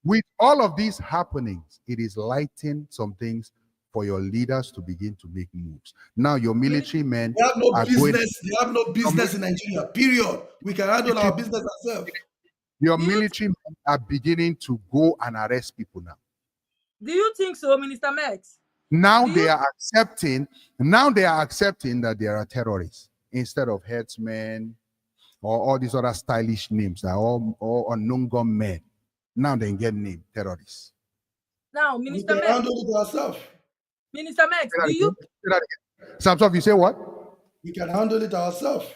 with all of these happenings, it is lighting some things for your leaders to begin to make moves. Now your military men They have no business. They have no business in Nigeria. Period. We can handle our business ourselves. Your military men are beginning to go and arrest people now. Do you think so, Minister Max? Now they are accepting that they are terrorists instead of headsmen or all these other stylish names that are all unknown gunmen. Now they get named terrorists. Now, We Minister can Max. handle it ourselves. Minister Max, do you? Samsung, you say what? We can handle it ourselves.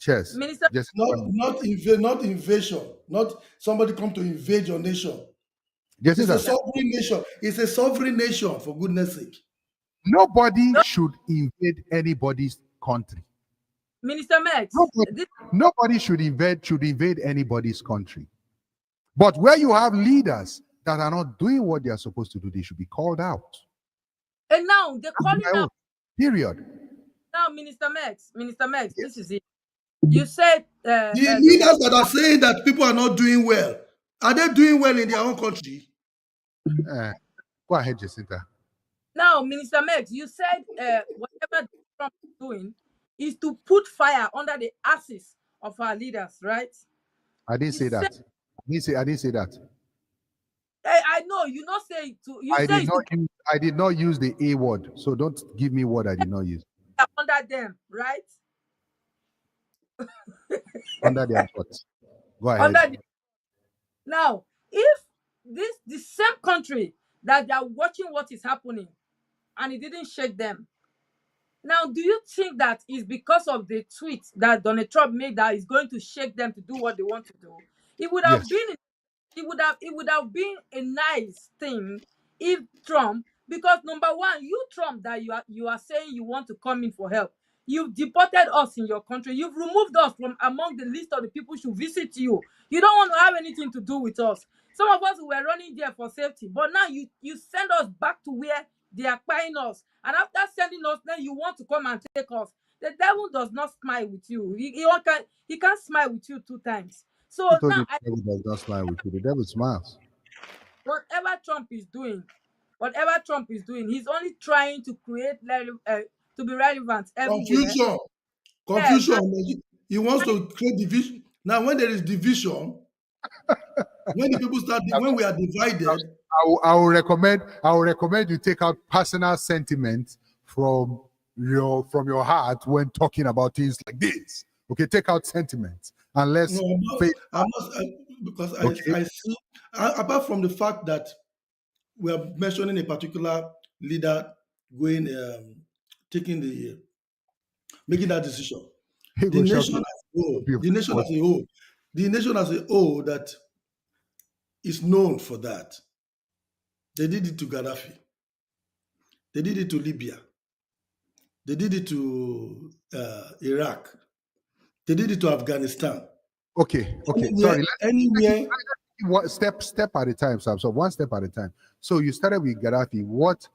Cheers. Minister, Not invasion. Not somebody come to invade your nation. It's a sovereign nation. It's a sovereign nation, for goodness sake. Nobody should invade anybody's country. Minister Max, nobody should invade anybody's country. But where you have leaders that are not doing what they are supposed to do, they should be called out. And now they're calling out. Period. Now, Minister Max, yes. This is it. You said the leaders that are saying that people are not doing well, are they doing well in their own country? Go ahead, Jacinta. Now, Minister Max, you said whatever Trump is doing is to put fire under the asses of our leaders, right? I didn't say that. I didn't say that. I know you not say it to. I did not use the A word, so don't give me what I did not use. Under them, right? Under their what? Go ahead. Now, if the same country that they are watching what is happening and it didn't shake them, now do you think that is because of the tweet that Donald Trump made that is going to shake them to do what they want to do? It would have been it would have been a nice thing if Trump, because number one, you Trump that you are saying you want to come in for help. You've deported us in your country. You've removed us from among the list of the people who should visit you. You don't want to have anything to do with us. Some of us were running there for safety, but now you send us back to where they are buying us. And after sending us, then you want to come and take us. The devil does not smile with you. He can't smile with you 2 times. So now the devil does not smile with you. The devil smiles. Whatever Trump is doing, he's only trying to create to be relevant everywhere. Confusion. He wants to create division. Now, when there is division, when the people when we are divided, I will recommend you take out personal sentiment from your heart when talking about things like this. Okay, take out sentiment and let's. I see. Apart from the fact that we are mentioning a particular leader making that decision, the nation as a whole that is known for that. They did it to Gaddafi. They did it to Libya. They did it to Iraq. They did it to Afghanistan. Okay. Sorry. Step at a time, Sam. So one step at a time. So you started with Gaddafi. What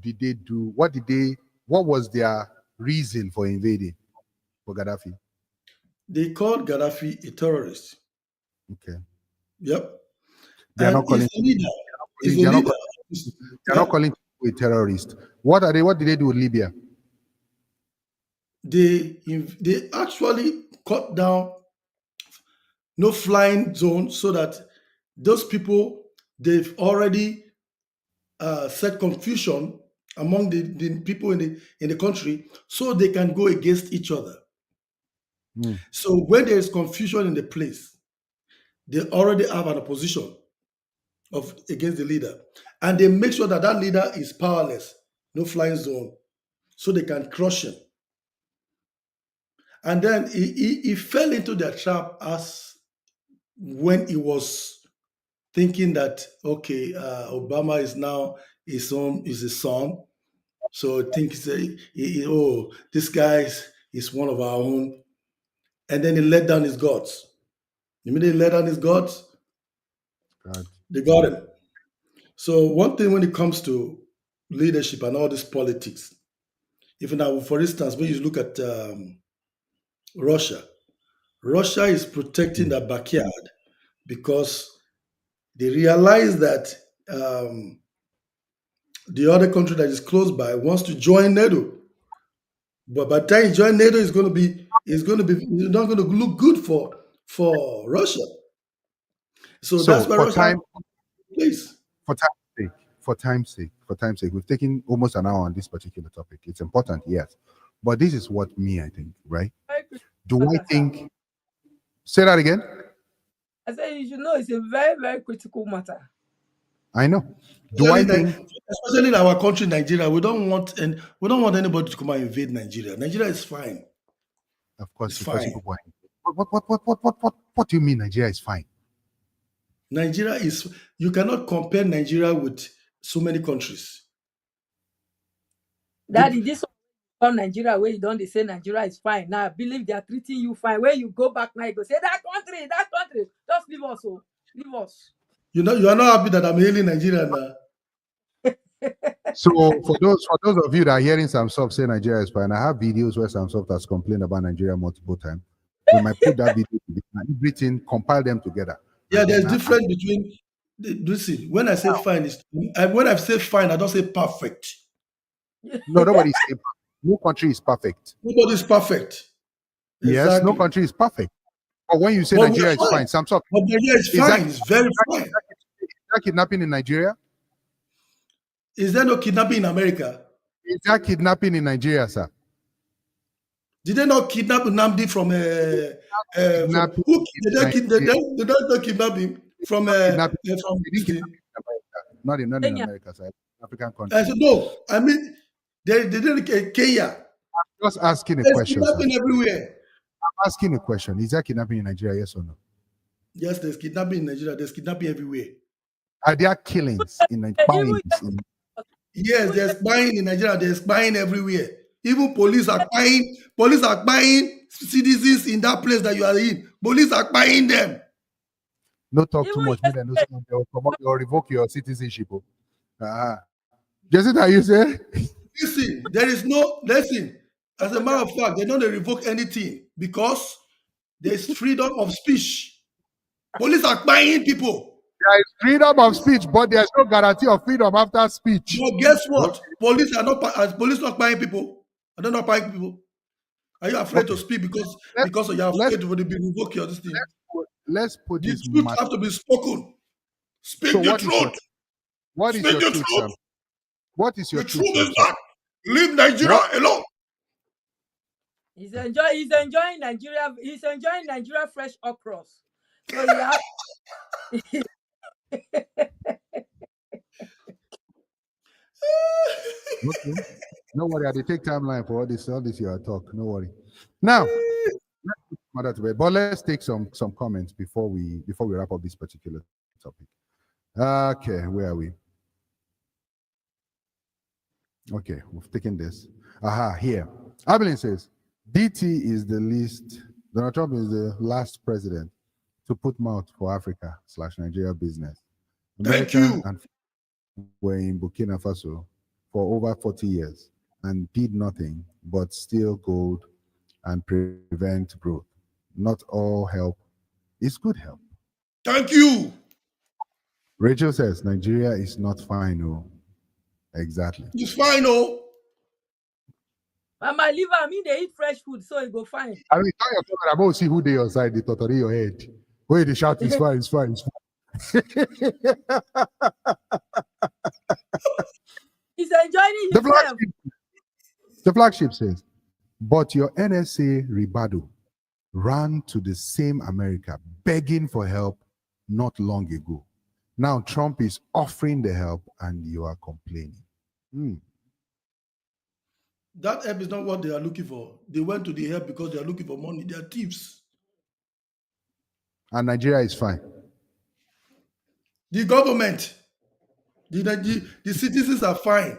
did they do? What was their reason for invading for Gaddafi? They called Gaddafi a terrorist. Okay. Yep. They're not calling a terrorist. What did they do with Libya? they actually cut down no flying zone so that those people they've already set confusion among the people in the country so they can go against each other. Mm. So when there is confusion in the place, they already have an opposition of against the leader, and they make sure that that leader is powerless, no flying zone, so they can crush him. And then he fell into their trap as when he was thinking that okay, Obama is now his son, so thinks oh, this guy is one of our own, and then he let down his gods. Immediately let down his gods, God. they got him. So one thing when it comes to leadership and all this politics, if now, for instance, when you look at Russia, Russia is protecting their backyard because they realize that the other country that is close by wants to join NATO. But by the time you join NATO, it's going to be it's not going to look good for Russia. So that's So why Russia plays. for time's sake, we've taken almost an hour on this particular topic. It's important, yes. But this is what I think, right? Do I think say that again? I say you should know it's a very, very critical matter. I know. Do I think Especially in our country, Nigeria, we don't want anybody to come and invade Nigeria. Nigeria is fine. of course It's because fine. people what do you mean Nigeria is fine? Nigeria is you cannot compare Nigeria with so many countries. Daddy, this one Nigeria where you don't they say Nigeria is fine. Now I believe they are treating you fine. When you go back now, you go say that country. Just leave us, oh. Leave us. You know, you are not happy that I'm hailing Nigeria now. So for those of you that are hearing Samsung say Nigeria is fine, I have videos where Samsung has complained about Nigeria multiple times. We might put that video and everything, compile them together. Yeah, And there's then difference between listen, when I say fine, when I say fine, I don't say perfect. no, nobody is no country is perfect. Nobody's perfect. Yes, no Exactly. country is perfect. But when you say But Nigeria we're is fine, fine. Samsung, But Nigeria is is that, fine. It's very fine. is that kidnapping in Nigeria? Is there no kidnapping in America? Is that kidnapping in Nigeria, sir? Did they not kidnap Nnamdi from Kidnapping who in they Nigeria. don't kidnap him from Kidnapping. from They this didn't kidnap thing? him in America. Not in Kenya. America, sir. African I country. said no. I mean, they didn't Kenya. Just asking a There's question, sir. kidnapping everywhere. I'm asking a question. Is there kidnapping in Nigeria, yes or no? Yes, there's kidnapping in Nigeria. There's kidnapping everywhere. Are there killings in Even Yes, there's spying in Nigeria. There's spying everywhere. Even police are spying. Police are spying citizens in that place that you are in. Police are spying them. No talk too even much. Maybe they'll revoke your citizenship. Just it how you say? Listen, there is no listen. As a matter of fact, they don't revoke anything because there's freedom of speech. Police are spying people. There is freedom of speech, but there's no guarantee of freedom after speech. But guess what? Okay. Police are not police not spying people. Are they not spying people? Are you afraid to Okay. speak because Let's- you're let's- afraid to be revoked your this thing? Let's put The this truth matter. have to be spoken. Speak So the what is your truth. what is Speak your the truth, truth. Sam? What is your The truth, truth is Samson? that leave Nigeria What? alone. he's enjoying Nigeria. He's enjoying Nigeria fresh okras. So he has Okay. No worry, I dey take timeline for all this your talk. No worry. Now, let's put matter to bed, but let's take some comments before we wrap up this particular topic. Okay, where are we? Okay, we've taken this. Aha, here. Abilene says, DT is the least, Donald Trump is the last president to put mouth for Africa/Nigeria business. Thank America you. and were in Burkina Faso for over 40 years and did nothing but steal gold and prevent growth. Not all help is good help. Thank you. Rachel says, Nigeria is not fine. Oh, exactly. It's fine, oh. My liver, I mean, they eat fresh food, so it go fine. I mean, tell your camera, I'm going to see who they on side, they totally your head. Where they shout, it's fine, it's fine, it's fine. He's enjoying The himself. flagship says, but your NSA Ribado ran to the same America begging for help not long ago. Now Trump is offering the help and you are complaining. That help is not what they are looking for. They went to the help because they are looking for money. They are thieves. And Nigeria is fine. The government, the citizens are fine.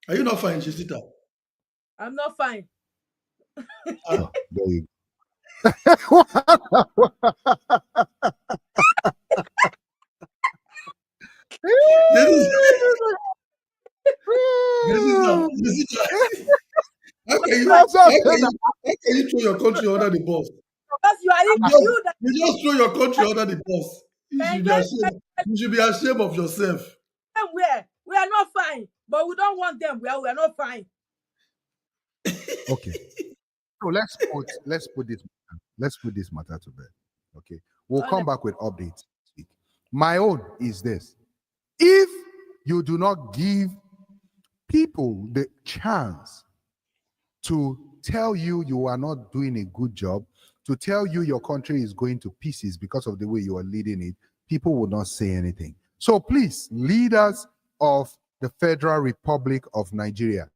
Are you not fine, Jessica? I'm not fine. Oh, there you Jessica, how can you throw your country under the bus? Because you are you that You just throw your country under the bus. You should be enjoy ashamed. You should be ashamed of yourself. them where we are not fine, but we don't want them where we are not fine. Okay. So let's put this matter to bed. Okay. We'll come back with updates this week. My own is this. If you do not give people the chance to tell you you are not doing a good job, to tell you your country is going to pieces because of the way you are leading it, people will not say anything. So please, leaders of the Federal Republic of Nigeria,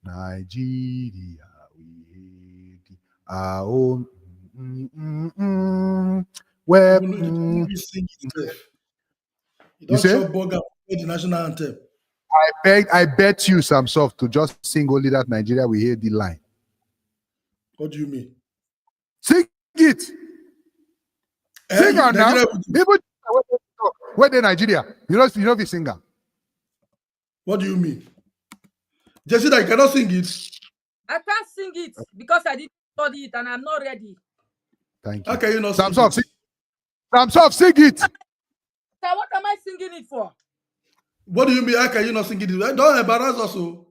we hate our own. Where You don't say? show burger the national anthem. I bet you some soft to just sing only that Nigeria we hear the line. What do you mean? Sing it. Sing it now. Even where they Nigeria, you know the singer. What do you mean? Jessica, you cannot sing it. I can't sing it because I didn't study it and I'm not ready. Thank you. How can you not Sam sing Soft, sing it. So what am I singing it for? What do you mean? How can you not sing it? Don't embarrass us. Oh,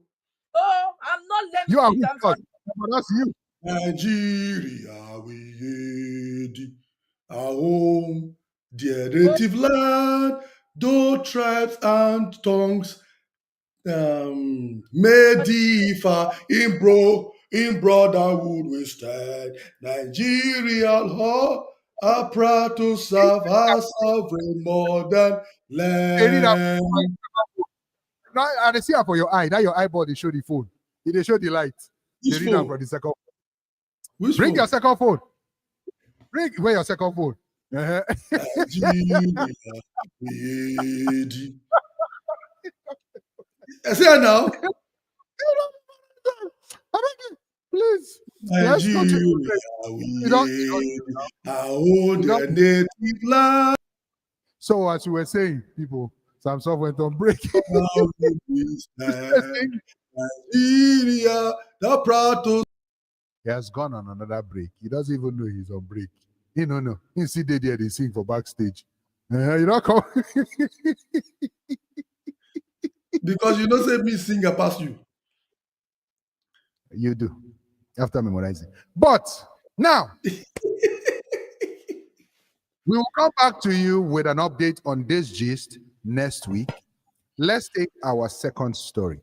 I'm not learning You are it. I'm God. That's you. Nigeria, we hate our home, dear native land, though tribes and tongues may differ in brotherhood we stand. Nigeria all are proud to serve our sovereign modern land. Now I see her for your eye. Now your eyeball they show the phone. They show the light. Which they read phone? for the second. Which Bring phone? your second phone. Where your second phone? Nigeria, we I say it now. Please. Nigeria, we our own their native land. So as you were saying, people, Samson went on break. Nigeria, the proud to. He has gone on another break. He doesn't even know he's on break. He no. He see there they sing for backstage. You don't come. Because you don't say me sing past you. You do. After memorizing. But now we will come back to you with an update on this gist next week. Let's take our second story.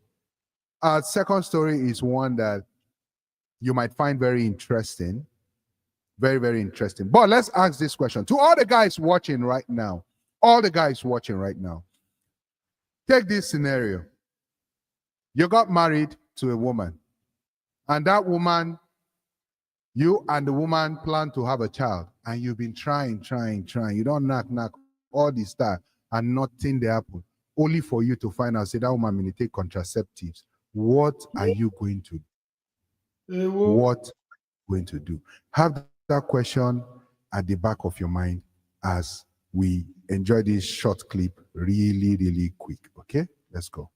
Our second story is one that you might find very interesting. Very, very interesting. But let's ask this question to all the guys watching right now. All the guys watching right now. Take this scenario. You got married to a woman, and that woman, you and the woman plan to have a child, and you've been trying. You don't knock all this time, and nothing they happen. Only for you to find out, say that woman may take contraceptives. What are you going to do? What are you going to do? Have that question at the back of your mind as we enjoy this short clip really, really quick. Okay, let's go.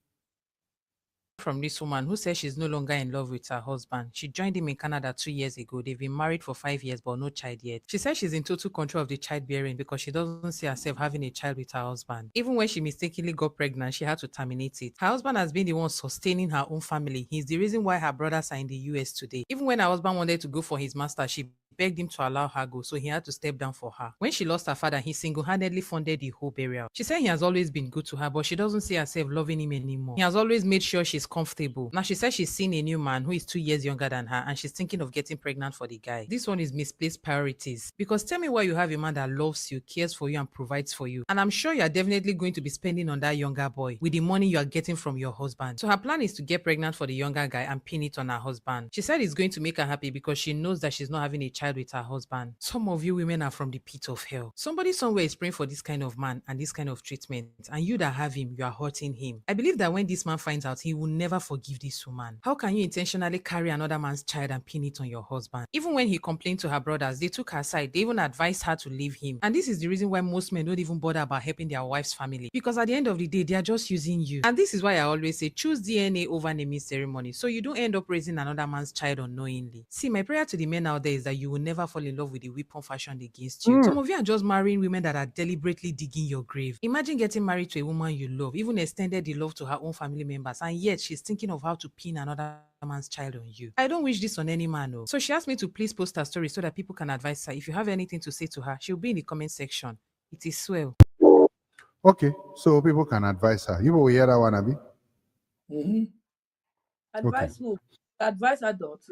from this woman who says she's no longer in love with her husband. She joined him in Canada 2 years ago. They've been married for 5 years, but no child yet. She says she's in total control of the childbearing because she doesn't see herself having a child with her husband. Even when she mistakenly got pregnant, she had to terminate it. Her husband has been the one sustaining her own family. He's the reason why her brothers are in the US today. Even when her husband wanted to go for his master, she begged him to allow her go, so he had to step down for her. When she lost her father, he single-handedly funded the whole burial. She said he has always been good to her, but she doesn't see herself loving him anymore. He has always made sure she's comfortable. Now she says she's seen a new man who is 2 years younger than her, and she's thinking of getting pregnant for the guy. This one is misplaced priorities. Because tell me why you have a man that loves you, cares for you, and provides for you. And I'm sure you're definitely going to be spending on that younger boy with the money you are getting from your husband. So her plan is to get pregnant for the younger guy and pin it on her husband. She said it's going to make her happy because she knows that she's not having a child with her husband. Some of you women are from the pit of hell. Somebody somewhere is praying for this kind of man and this kind of treatment, and you that have him, you are hurting him. I believe that when this man finds out, he will never forgive this woman. How can you intentionally carry another man's child and pin it on your husband? Even when he complained to her brothers, they took her side. They even advised her to leave him. And this is the reason why most men don't even bother about helping their wife's family, because at the end of the day, they are just using you. And this is why I always say choose DNA over naming ceremony, so you don't end up raising another man's child unknowingly. See, my prayer to the men out there is that you will never fall in love with the weapon fashioned against you. Some of you are just marrying women that are deliberately digging your grave. Imagine getting married to a woman you love, even extended the love to her own family members, and yet she's thinking of how to pin another man's child on you. I don't wish this on any man. No. So she asked me to please post her story so that people can advise her. If you have anything to say to her, she'll be in the comment section. It is swell. Okay, so people can advise her. You will hear that one, Abi? Mhm. Advise who? Advise adults.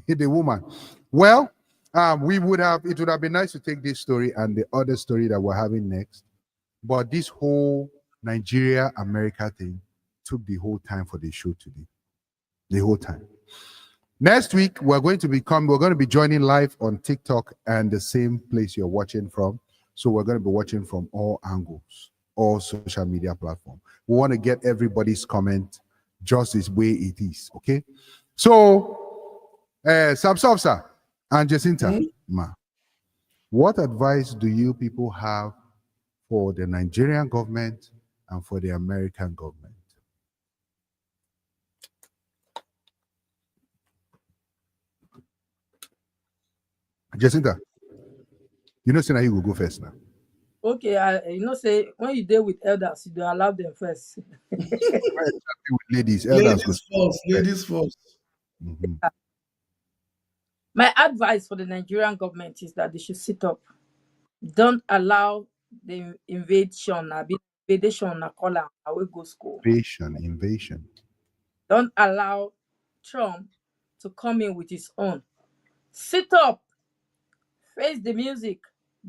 The woman. Well, it would have been nice to take this story and the other story that we're having next, but this whole Nigeria America thing took the whole time for the show today. The whole time. Next week we're going to be joining live on TikTok and the same place you're watching from. So we're going to be watching from all angles, all social media platforms. We want to get everybody's comment just this way it is. Okay. So Samsov, sir, and Jacinta, ma, what advice do you people have for the Nigerian government and for the American government? Jacinta, you know, Sina, you will go first now. Okay, say when you deal with elders, you don't allow them first. Ladies, Ladies first. Mhm. My advice for the Nigerian government is that they should sit up. Don't allow the invasion, go school. Invasion. Don't allow Trump to come in with his own. Sit up, face the music,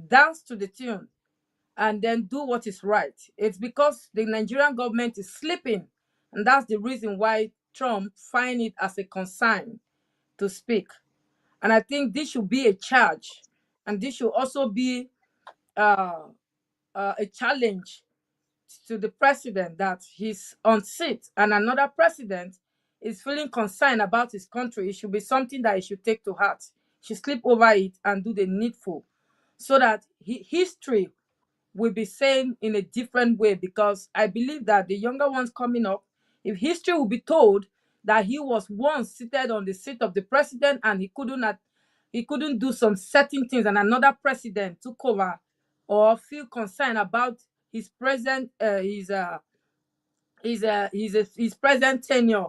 dance to the tune, and then do what is right. It's because the Nigerian government is sleeping, and that's the reason why Trump find it as a concern to speak. And I think this should be a charge, and this should also be a challenge to the president that he's on seat and another president is feeling concerned about his country. It should be something that he should take to heart. He should sleep over it and do the needful so that history will be saying in a different way, because I believe that the younger ones coming up, if history will be told that he was once seated on the seat of the president and he couldn't do some certain things and another president took over or feel concerned about his present his present tenure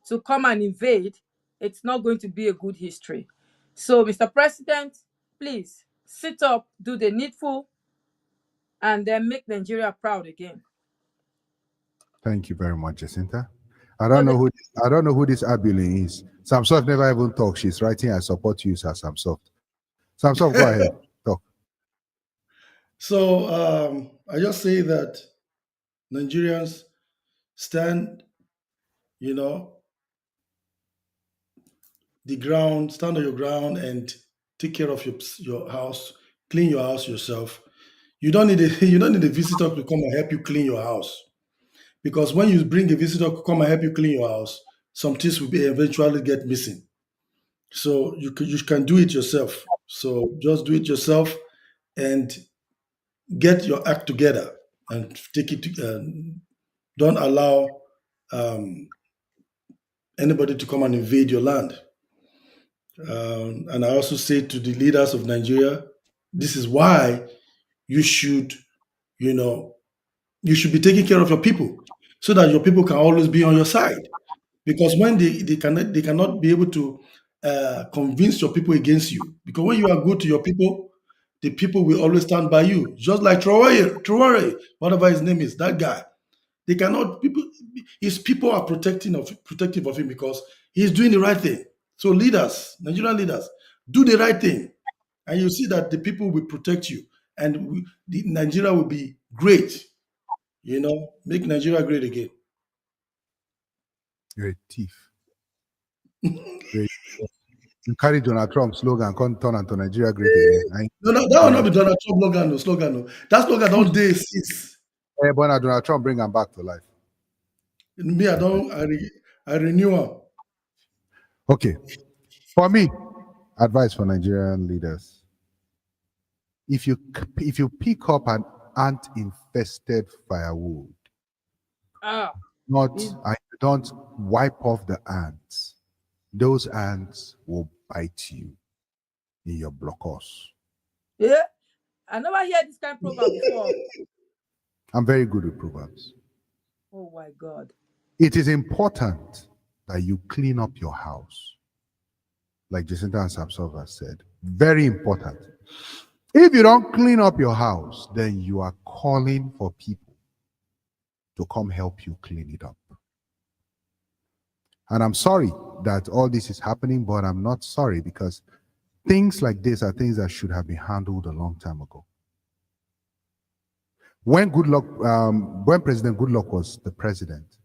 to come and invade, it's not going to be a good history. So, Mr. President, please sit up, do the needful, and then make Nigeria proud again. Thank you very much, Jacinta. I don't know who this Abule is. Samsoft never even talks. She's writing, I support you, sir, Samsoft. Samsoft, go ahead. Talk. So I just say that Nigerians stand, stand on your ground and take care of your house, clean your house yourself. You don't need a visitor to come and help you clean your house, because when you bring a visitor to come and help you clean your house, some things will eventually get missing. So you can do it yourself. So just do it yourself and get your act together and take it. Don't allow anybody to come and invade your land. And I also say to the leaders of Nigeria, this is why you should, you should be taking care of your people so that your people can always be on your side. Because when they cannot be able to convince your people against you. Because when you are good to your people, the people will always stand by you. Just like Traore, whatever his name is, that guy. They cannot his people are protective of him because he's doing the right thing. So leaders, Nigerian leaders, do the right thing, and you see that the people will protect you, and Nigeria will be great. Make Nigeria great again. You're a thief. You carry Donald Trump's slogan, "Come turn into Nigeria great again." No, that will not be Donald Trump slogan. No. That slogan don't dey since. But now Donald Trump bring him back to life. Me, I renew him. Okay. For me, advice for Nigerian leaders. If you pick up an ant-infested firewood, don't wipe off the ants. Those ants will bite you in your blockos. Yeah, I never hear this kind of proverb before. I'm very good with proverbs. Oh my God. It is important that you clean up your house. Like Jacinta and Sapsova said, very important. If you don't clean up your house, then you are calling for people to come help you clean it up. And I'm sorry that all this is happening, but I'm not sorry because things like this are things that should have been handled a long time ago. When President Goodluck was the president,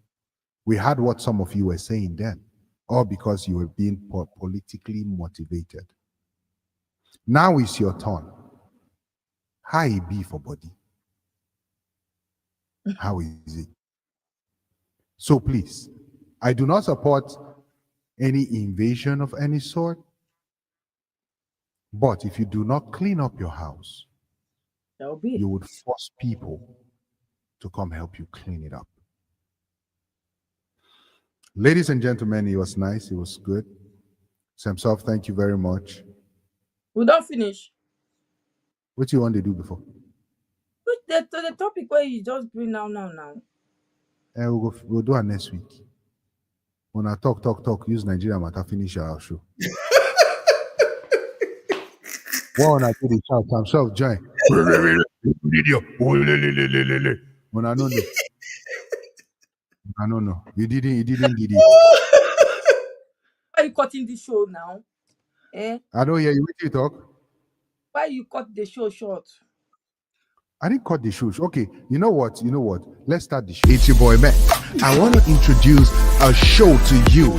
we had what some of you were saying then, all because you were being politically motivated. Now it's your turn. How it be for body? How is it? So please, I do not support any invasion of any sort. But if you do not clean up your house, you would force people to come help you clean it up. Ladies and gentlemen, it was nice. It was good. Samsov, thank you very much. We don't finish. What do you want to do before? The topic where you just bring now. We'll do it next week. When I talk, use Nigeria matter, finish our show. When I do the shout, Samsov join. When I don't know. You didn't did it. Why are you cutting the show now? I don't hear you. What you talk? Why you cut the show short? I didn't cut the show. Okay, you know what? Let's start the show. It's your boy, Matt. I want to introduce a show to you.